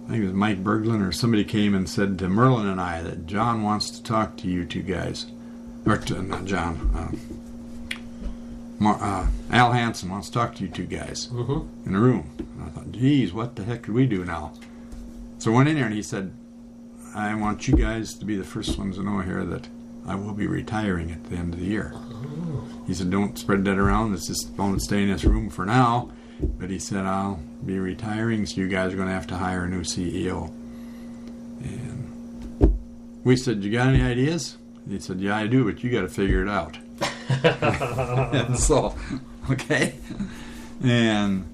I think it was Mike Berglund or somebody came and said to Merlin and I that John wants to talk to you two guys. Or not John. Al Hansen wants to talk to you two guys in a room. And I thought, geez, what the heck could we do now? So I went in there and he said, I want you guys to be the first ones to know here that I will be retiring at the end of the year. He said, don't spread that around. Let's just stay in this room for now. But he said, I'll be retiring, so you guys are going to have to hire a new CEO. And we said, you got any ideas? He said, yeah, I do, but you got to figure it out. And so, okay. And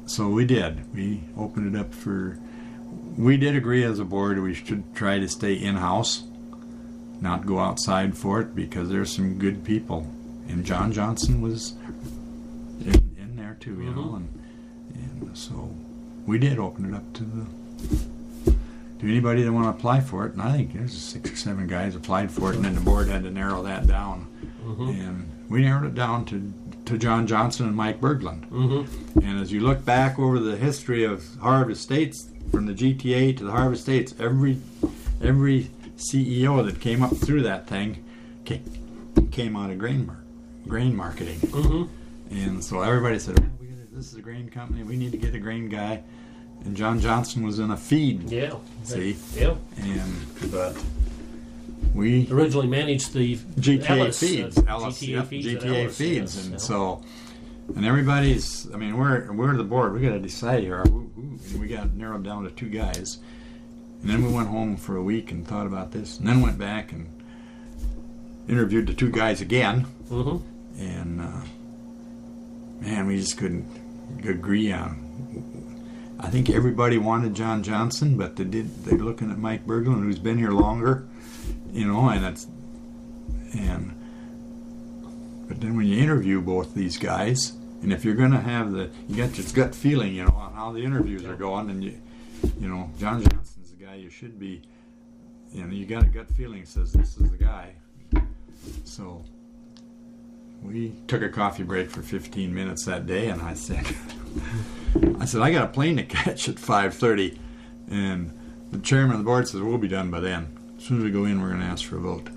so we did. We opened it up we did agree as a board we should try to stay in-house, not go outside for it, because there's some good people. And John Johnson was in there too, and so we did open it up to anybody that want to apply for it. And I think there's 6 or 7 guys applied for it, and then the board had to narrow that down. And we narrowed it down to John Johnson and Mike Berglund. And as you look back over the history of Harvest States, from the GTA to the Harvest States, every CEO that came up through that thing came out of grain marketing. And so everybody said, this is a grain company, we need to get a grain guy. And John Johnson was in a feed. Yeah. See? Yeah. But we originally managed the GTA Ellis, Feeds. GTA Feeds. Yes. And so, and everybody's, we're the board, we got to decide here. We got narrowed down to 2 guys. And then we went home for a week and thought about this. And then went back and interviewed the 2 guys again. And, man, we just couldn't agree on. I think everybody wanted John Johnson, but they're looking at Mike Berglund, who's been here longer, but then when you interview both these guys, and if you're going to have you got your gut feeling, on how the interviews are going, and John Johnson's the guy you should be, you got a gut feeling that says this is the guy. So we took a coffee break for 15 minutes that day, and I said, I got a plane to catch at 5:30, and the chairman of the board says, we'll be done by then. As soon as we go in, we're going to ask for a vote.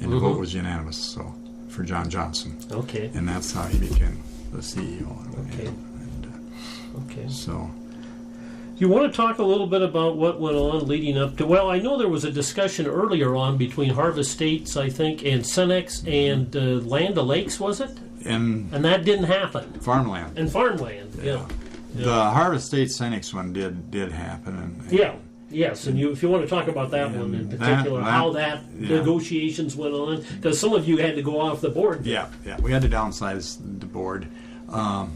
And the vote was unanimous, so, for John Johnson. Okay. And that's how he became the CEO. Okay. Okay. So, you want to talk a little bit about what went on leading up to... Well, I know there was a discussion earlier on between Harvest States, I think, and Cenex and Land O'Lakes, was it? And that didn't happen. Farmland. And farmland, yeah. The Harvest States Cenex one did happen. Yes, and if you want to talk about that one in particular, how that negotiations went on, because some of you had to go off the board. Yeah, we had to downsize the board. We had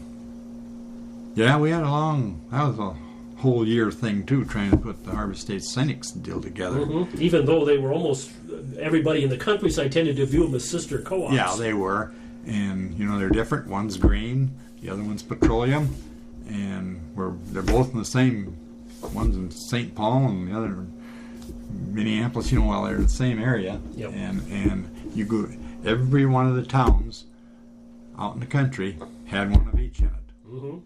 that was a whole year thing too, trying to put the Harvest States Cenex deal together. Even though they were almost, everybody in the countryside tended to view them as sister co-ops. Yeah, they were. and they're different. One's grain, the other one's petroleum, and they're both in the same. One's in St. Paul and the other in Minneapolis. Well, they're in the same area. Yep. And you go, every one of the towns out in the country had one of each in it. Mm-hmm.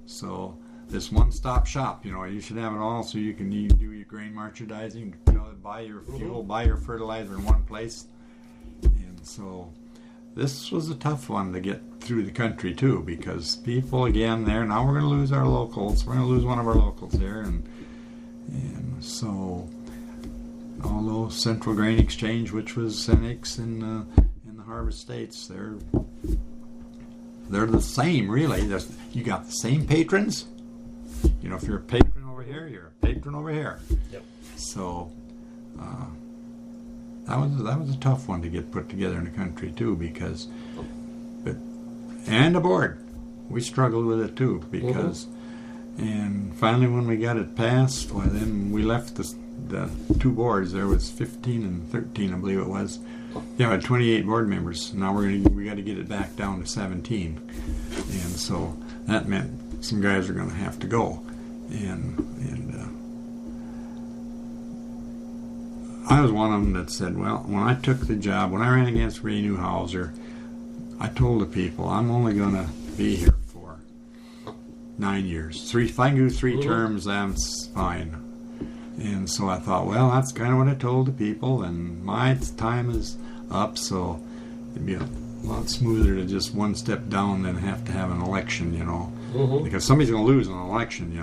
So this one-stop shop, you should have it all, so you can do your grain merchandising, buy your fuel, buy your fertilizer in one place. And so this was a tough one to get through the country too, because people again there, now we're going to lose our locals. We're going to lose one of our locals there, and so although Central Grain Exchange, which was Cenex in the Harvest States, they're the same really. You got the same patrons. If you're a patron over here, you're a patron over here. Yep. So that was a tough one to get put together in the country too, because and the board, we struggled with it too, because and finally when we got it passed, well, then we left the two boards. There was 15 and 13, I believe it was. Yeah, we had 28 board members. Now we got to get it back down to 17, and so that meant some guys are going to have to go, and I was one of them that said, well, when I took the job, when I ran against Ray Newhauser, I told the people I'm only going to be here for 9 years. If I can do 3 terms, that's fine. And so I thought, well, that's kind of what I told the people, and my time is up, so it'd be a lot smoother to just one step down than have to have an election, because somebody's going to lose an election,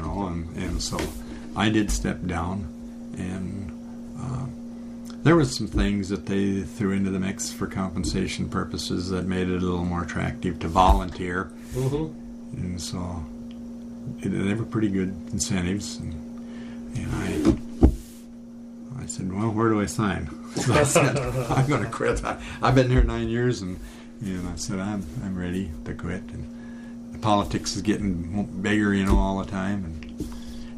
and so I did step down, and there was some things that they threw into the mix for compensation purposes that made it a little more attractive to volunteer, and so they were pretty good incentives, and I said, well, where do I sign? So I said, I'm going to quit. I've been here 9 years, and I said, I'm ready to quit. And the politics is getting bigger, all the time. And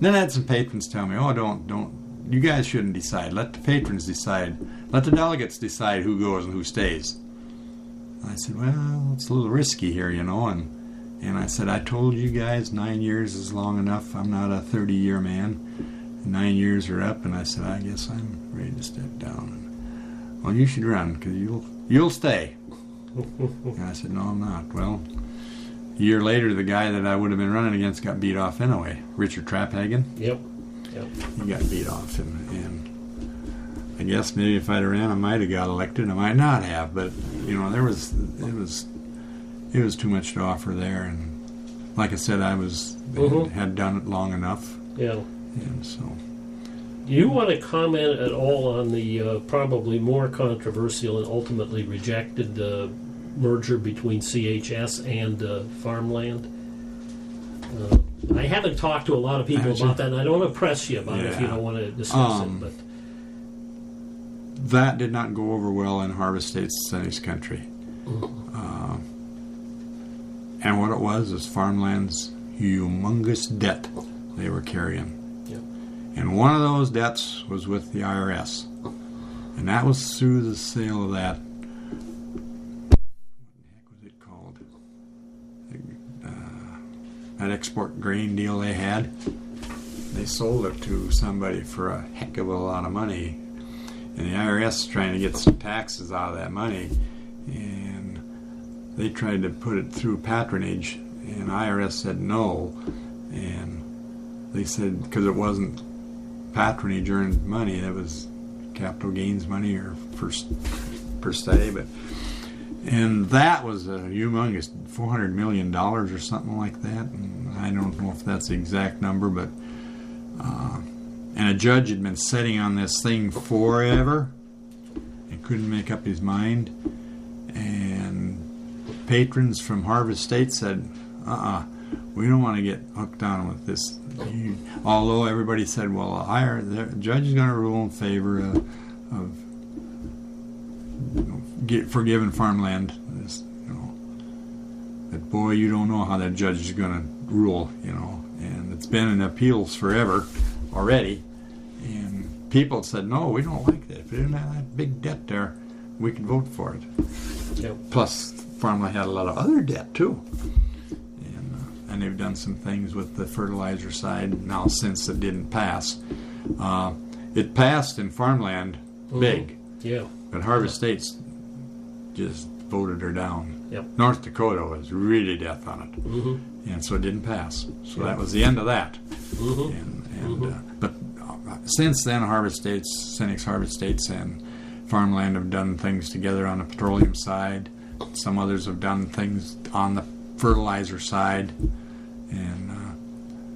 then I had some patrons tell me, oh, don't, you guys shouldn't decide. Let the patrons decide. Let the delegates decide who goes and who stays. And I said, well, it's a little risky here, and I said, I told you guys 9 years is long enough. I'm not a 30-year man. 9 years are up, and I said, I guess I'm ready to step down. And, well, you should run, because you'll stay. And I said, no, I'm not. Well, a year later, the guy that I would have been running against got beat off anyway, Richard Trapphagen. Yep. He got beat off, and I guess maybe if I'd have ran, I might have got elected. I might not have, but it was too much to offer there, and like I said, I had done it long enough. Yeah. And so, do you want to comment at all on the probably more controversial and ultimately rejected merger between CHS and farmland? I haven't talked to a lot of people about that, and I don't want to press you about it if you don't want to discuss it. But that did not go over well in Harvest States country. And what it was is farmland's humongous debt they were carrying. And one of those debts was with the IRS. And that was through the sale of that, what the heck was it called? That export grain deal they had. They sold it to somebody for a heck of a lot of money. And the IRS is trying to get some taxes out of that money. And they tried to put it through patronage. And IRS said no. And they said, because it wasn't patronage earned money, that was capital gains money or per se, and that was a humongous $400 million or something like that, and I don't know if that's the exact number, but and a judge had been sitting on this thing forever and couldn't make up his mind, and patrons from Harvest States said, we don't want to get hooked on with this. Although everybody said, well, the judge is going to rule in favor of forgiving farmland. But boy, you don't know how that judge is going to rule, And it's been in appeals forever already. And people said, no, we don't like that. If we didn't have that big debt there, we could vote for it. Yep. Plus farmland had a lot of other debt too, and they've done some things with the fertilizer side now since it didn't pass. It passed in farmland big, Yeah. but Harvest States just voted her down. Yep. North Dakota was really death on it, and so it didn't pass. So that was the end of that. But since then, Harvest States, Senex Harvest States, and farmland have done things together on the petroleum side. Some others have done things on the fertilizer side, and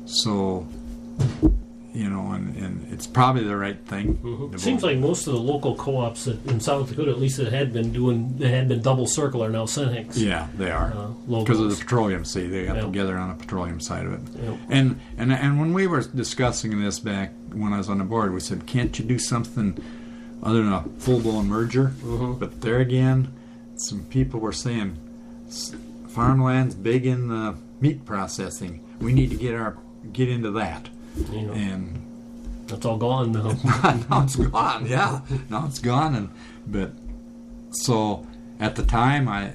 so and it's probably the right thing. It seems like most of the local co-ops in South Dakota, at least that had been double circle, are now Senex. Yeah, they are because of the petroleum. See, they got together on the petroleum side of it. Yep. And when we were discussing this back when I was on the board, we said, can't you do something other than a full-blown merger? But there again, some people were saying farmland's big in the meat processing. We need to get into that. And that's all gone now. now it's gone. Yeah, now it's gone. But so at the time, I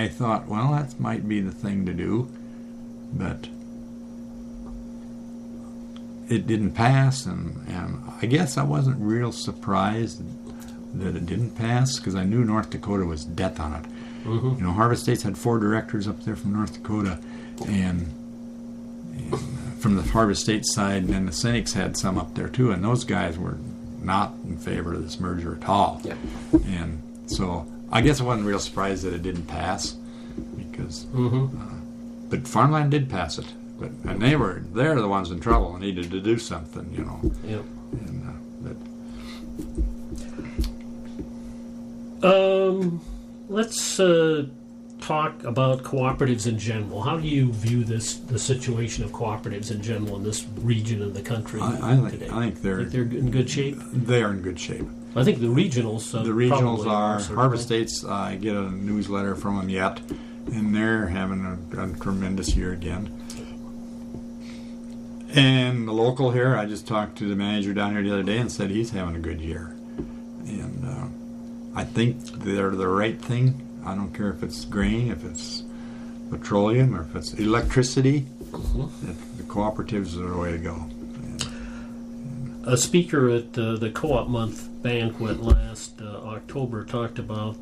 thought, well, that might be the thing to do, but it didn't pass, and I guess I wasn't real surprised that it didn't pass because I knew North Dakota was death on it. Harvest States had 4 directors up there from North Dakota, and from the Harvest States side, and then the Senex had some up there too, and those guys were not in favor of this merger at all. Yep. And so I guess I wasn't real surprised that it didn't pass, because but farmland did pass it, and they're the ones in trouble and needed to do something, Yep. And Let's talk about cooperatives in general. How do you view the situation of cooperatives in general in this region of the country today? I think they're in good shape. They are in good shape. I think the regionals. The regionals are certainly. Harvest States. I get a newsletter from them yet, and they're having a tremendous year again. And the local here, I just talked to the manager down here the other day and said he's having a good year. And I think they're the right thing. I don't care if it's grain, if it's petroleum, or if it's electricity. The cooperatives are the way to go. A speaker at the Co-op Month banquet last October talked about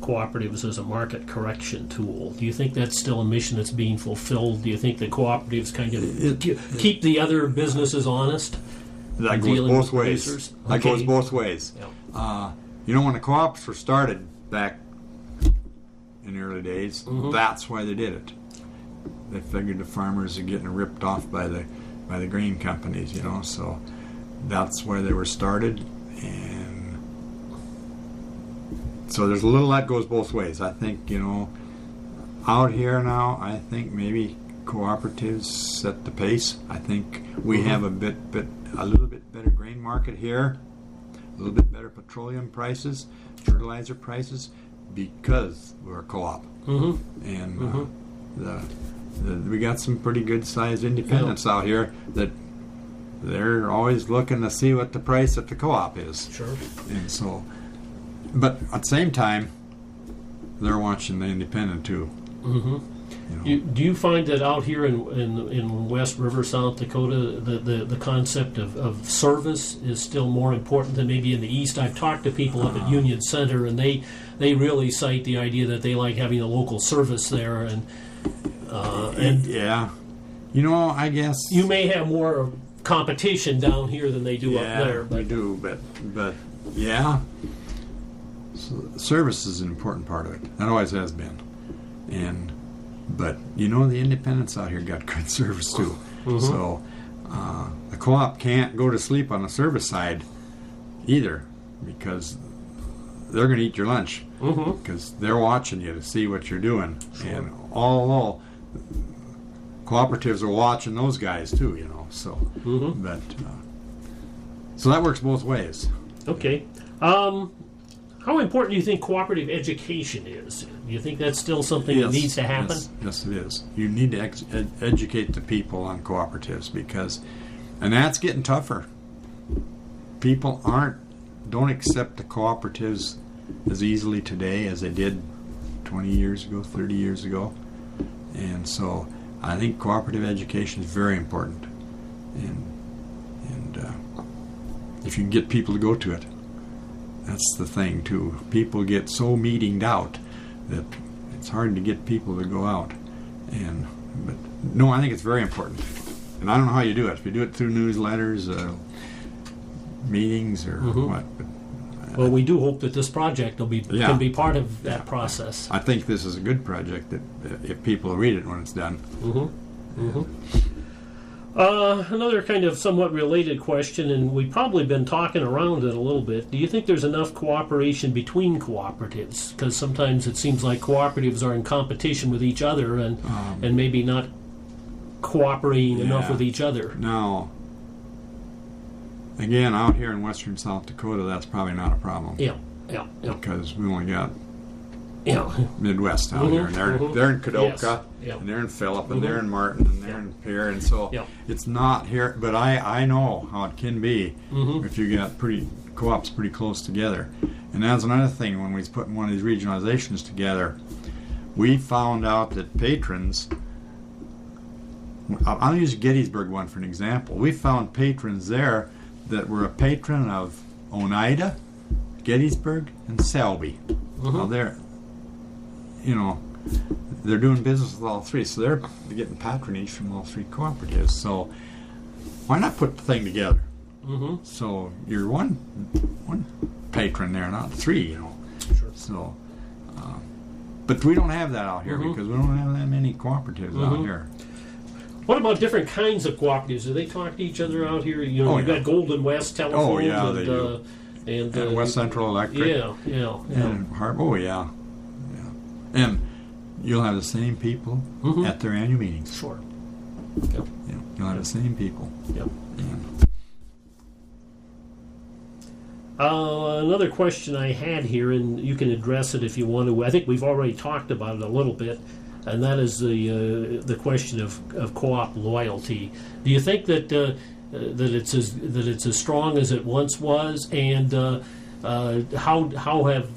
cooperatives as a market correction tool. Do you think that's still a mission that's being fulfilled? Do you think the cooperatives kind of keep the other businesses honest? That goes both ways. That goes both ways. Yep. When the co-ops were started back in the early days, that's why they did it. They figured the farmers are getting ripped off by the grain companies, so that's why they were started. And so there's a little that goes both ways. I think, out here now, I think maybe cooperatives set the pace. I think we have a little bit better grain market here, a little bit better petroleum prices, fertilizer prices, because we're a co-op. And we got some pretty good sized independents out here that they're always looking to see what the price at the co-op is. Sure. And so, but at the same time, they're watching the independent too. Do you find that out here in West River, South Dakota, the concept of service is still more important than maybe in the East? I've talked to people up at Union Center, and they really cite the idea that they like having a local service there, and yeah, I guess you may have more competition down here than they do up there. But we do, but yeah, service is an important part of it. That always has been, But the independents out here got good service too. So the co-op can't go to sleep on the service side either, because they're going to eat your lunch, because they're watching you to see what you're doing. Sure. And all cooperatives are watching those guys too. So but so that works both ways. Okay. How important do you think cooperative education is? Do you think that's still something that needs to happen? Yes, it is. You need to educate the people on cooperatives, and that's getting tougher. People don't accept the cooperatives as easily today as they did 20 years ago, 30 years ago. And so I think cooperative education is very important. And if you can get people to go to it, that's the thing too. People get so meetinged out that it's hard to get people to go out. But no, I think it's very important. And I don't know how you do it. If you do it through newsletters, meetings, or what. But, well, we do hope that this project can be part of that process. I think this is a good project that if people read it when it's done. Another kind of somewhat related question, and we've probably been talking around it a little bit. Do you think there's enough cooperation between cooperatives? Because sometimes it seems like cooperatives are in competition with each other and maybe not cooperating enough with each other. Now, again, out here in western South Dakota, that's probably not a problem. Yeah. Because we only got Yeah. Midwest out here, and they're in Kadoka, and they're in Phillip, and they're in Martin, and they're in Pierre, and so it's not here. But I know how it can be if you got co-ops pretty close together. And that's another thing. When we was putting one of these regionalizations together, we found out that patrons. I'll use Gettysburg one for an example. We found patrons there that were a patron of Oneida, Gettysburg, and Selby. Well, they're doing business with all three, so they're getting patronage from all three cooperatives. So why not put the thing together? So you're one patron there, not three. Sure. So, but we don't have that out here because we don't have that many cooperatives out here. What about different kinds of cooperatives? Do they talk to each other out here? You've got Golden West Telephone they do. And West Central Electric. And and you'll have the same people at their annual meetings. Sure. You'll have the same people. Another question I had here, and you can address it if you want to. I think we've already talked about it a little bit, and that is the question of co-op loyalty. Do you think that it's as strong as it once was, and how have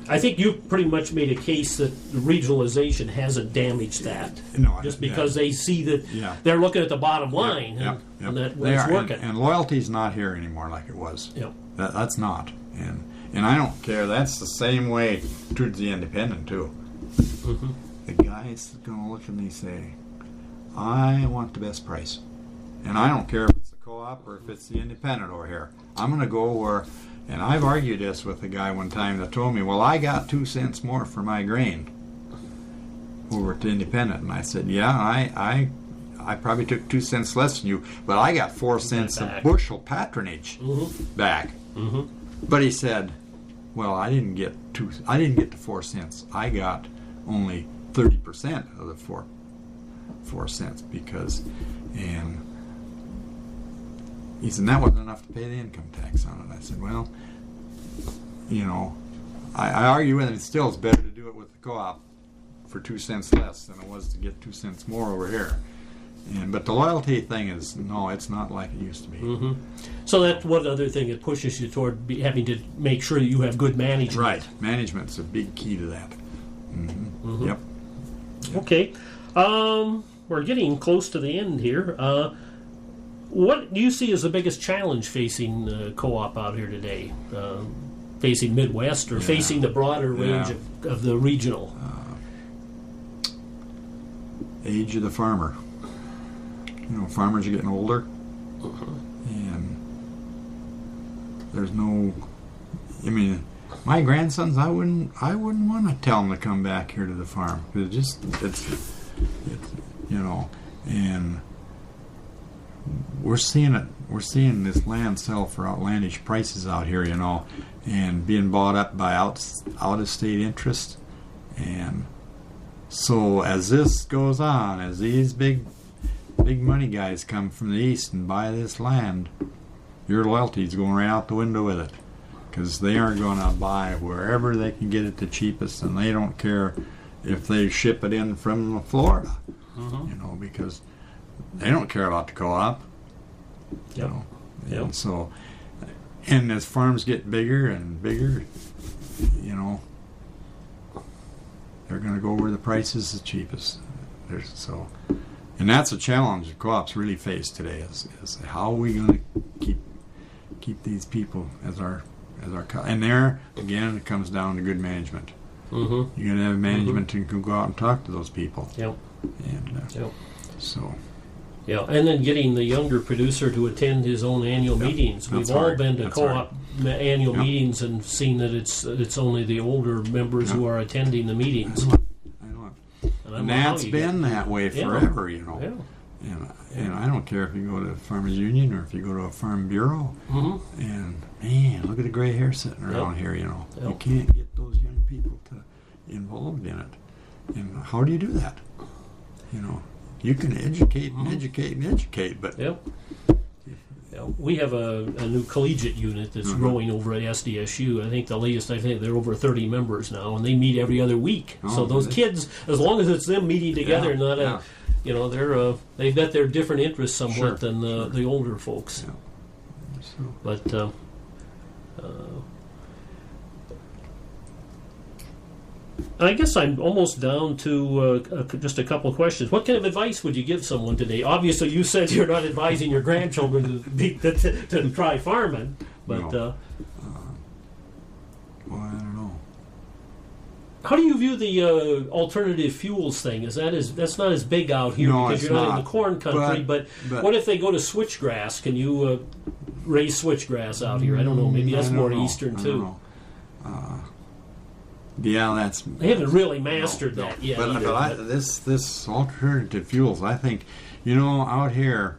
I think you've pretty much made a case that regionalization hasn't damaged that. No, just because they see that they're looking at the bottom line and that it's working. And loyalty's not here anymore like it was. That's not. And I don't care. That's the same way towards the independent too. The guy's going to look at me and say, I want the best price. And I don't care if it's the co-op or if it's the independent over here. I'm going to go where... And I've argued this with a guy one time that told me, well, I got 2 cents more for my grain over at the independent. And I said, I probably took 2 cents less than you, but I got 4 cents of bushel patronage back. But he said, well, I didn't get the 4 cents. I got only 30% of the 4 cents because, and he said, that wasn't enough to pay the income tax on it. I said, well, I argue with him. It still is better to do it with the co-op for 2 cents less than it was to get 2 cents more over here. But the loyalty thing is, no, it's not like it used to be. So that's one other thing that pushes you toward having to make sure that you have good management. Right. Management's a big key to that. Yep. Okay. We're getting close to the end here. What do you see as the biggest challenge facing co-op out here today? Facing Midwest or facing the broader range of the regional? Age of the farmer. Farmers are getting older, and there's no. My grandsons, I wouldn't want to tell them to come back here to the farm. It's and we're seeing it. We're seeing this land sell for outlandish prices out here, and being bought up by out-of-state interest. And so as this goes on, as these big money guys come from the east and buy this land, your loyalty's going right out the window with it, because they aren't going to buy wherever they can get it the cheapest, and they don't care if they ship it in from Florida, because they don't care about the co-op. And so And as farms get bigger and bigger, you know, they're going to go where the price is the cheapest. And that's a challenge that co-ops really face today: is how are we going to keep these people as our and there again it comes down to good management. Mm-hmm. You got to have management who can go out and talk to those people. Yep. And Yep. so. Yeah, and then getting the younger producer to attend his own annual meetings. We've That's all hard. been to That's co-op annual Yep. meetings and seen that it's only the older members who are attending the meetings. I know it. And I And don't know how that's you been get- that way Yeah. forever, you know. Yeah. And I don't care if you go to a farmers union or if you go to a farm bureau. Mm-hmm. And man, look at the gray hair sitting around Yep. here. You know, Yep. you can't get those young people to involved in it. And how do you do that? You know, you can educate and educate and educate, but Yep. Yeah, we have a new collegiate unit that's Mhm. growing over at SDSU. I think they're over 30 members now, and they meet every other week. Oh, So those really? kids, as long as it's them meeting together, Yeah, not yeah. they've got their different interests somewhat Sure, than the older folks. Yeah. So, But I guess I'm almost down to just a couple of questions. What kind of advice would you give someone today? Obviously, you said you're not advising your grandchildren to try farming, but No. well, I don't know. how do you view the alternative fuels thing? That's not as big out here No, because it's you're not in not. the corn country. But what if they go to switchgrass? Can you raise switchgrass out here? I don't know. Maybe that's I don't more know. eastern I don't too. know. Yeah, that's. They haven't really mastered No, that yet. But, either, this alternative fuels, I think, you know, out here,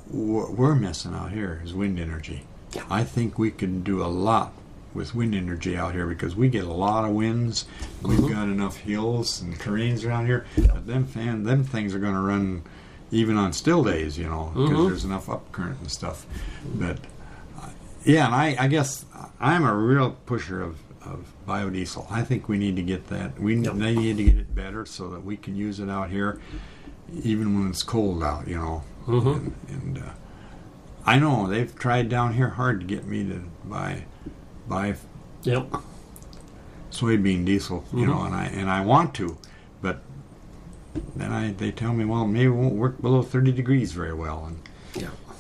what we're missing out here is wind energy. Yeah. I think we can do a lot with wind energy out here because we get a lot of winds. We've got enough hills and terrains around here. Yeah. But them things are going to run even on still days, you know, because there's enough upcurrent and stuff. But yeah, and I guess I'm a real pusher of biodiesel. I think we need to get that. They need to get it better so that we can use it out here, even when it's cold out. You know, and I know they've tried down here hard to get me to buy Yep. soybean diesel. You know, and I want to, but then they tell me, well, maybe it won't work below 30 degrees very well,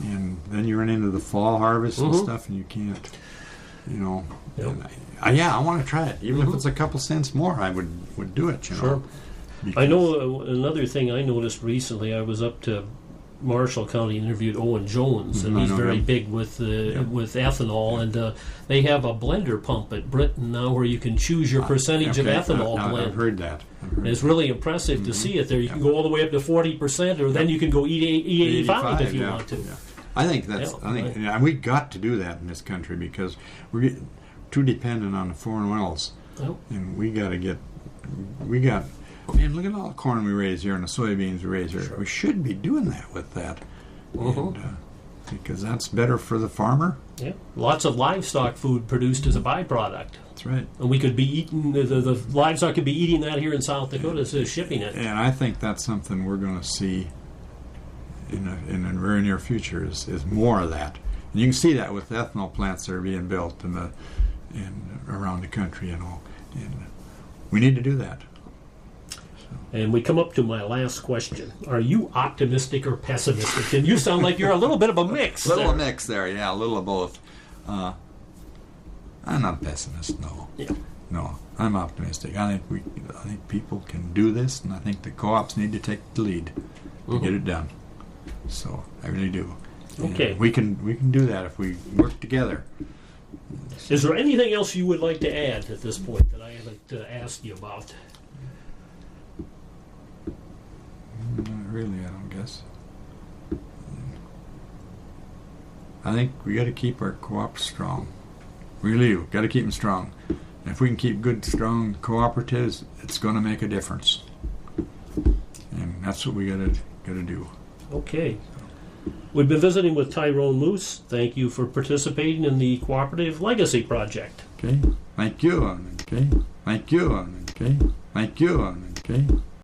and then you run into the fall harvest and stuff, and you can't. You know, Yep. and I want to try it. Even if it's a couple cents more, I would do it, you know. Sure. Because- I know another thing I noticed recently. I was up to Marshall County, interviewed Owen Jones, and I he's know very him. big with ethanol. And they have a blender pump at Britton now where you can choose your percentage of Okay, ethanol blend. I've heard that. And it's really impressive to see it there. You can go all the way up to 40%, or then you can go E85 if you yeah, want to. yeah. I think that's. Yeah, I think right. yeah, we got to do that in this country because we're getting too dependent on the foreign oils, Well, and we got to get. We got. Man, look at all the corn we raise here and the soybeans we raise here. Sure. We should be doing that with that, Uh-huh. and, because that's better for the farmer. yeah, lots of livestock food produced as a byproduct. That's right. And we could be eating, the livestock could be eating that here in South Dakota instead of shipping it. And I think that's something we're going to see in the very near future is more of that. And you can see that with ethanol plants that are being built and around the country, you know. And we need to do that. And we come up to my last question. Are you optimistic or pessimistic? And you sound like you're a little bit of a mix. Little there. mix there, yeah, a little of both. I'm not a pessimist, no. Yeah. No, I'm optimistic. I think people can do this, and I think the co-ops need to take the lead to get it done. So I really do. Okay. And we can do that if we work together. Is there anything else you would like to add at this point that I haven't asked you about? Not really, I don't guess. I think we got to keep our co-ops strong. We really do. Got to keep them strong. And if we can keep good, strong cooperatives, it's going to make a difference. And that's what we got to do. Okay. We've been visiting with Tyrone Moos. Thank you for participating in the Cooperative Legacy Project. Okay. Thank you. Okay. Thank you. Okay. Thank you. Okay.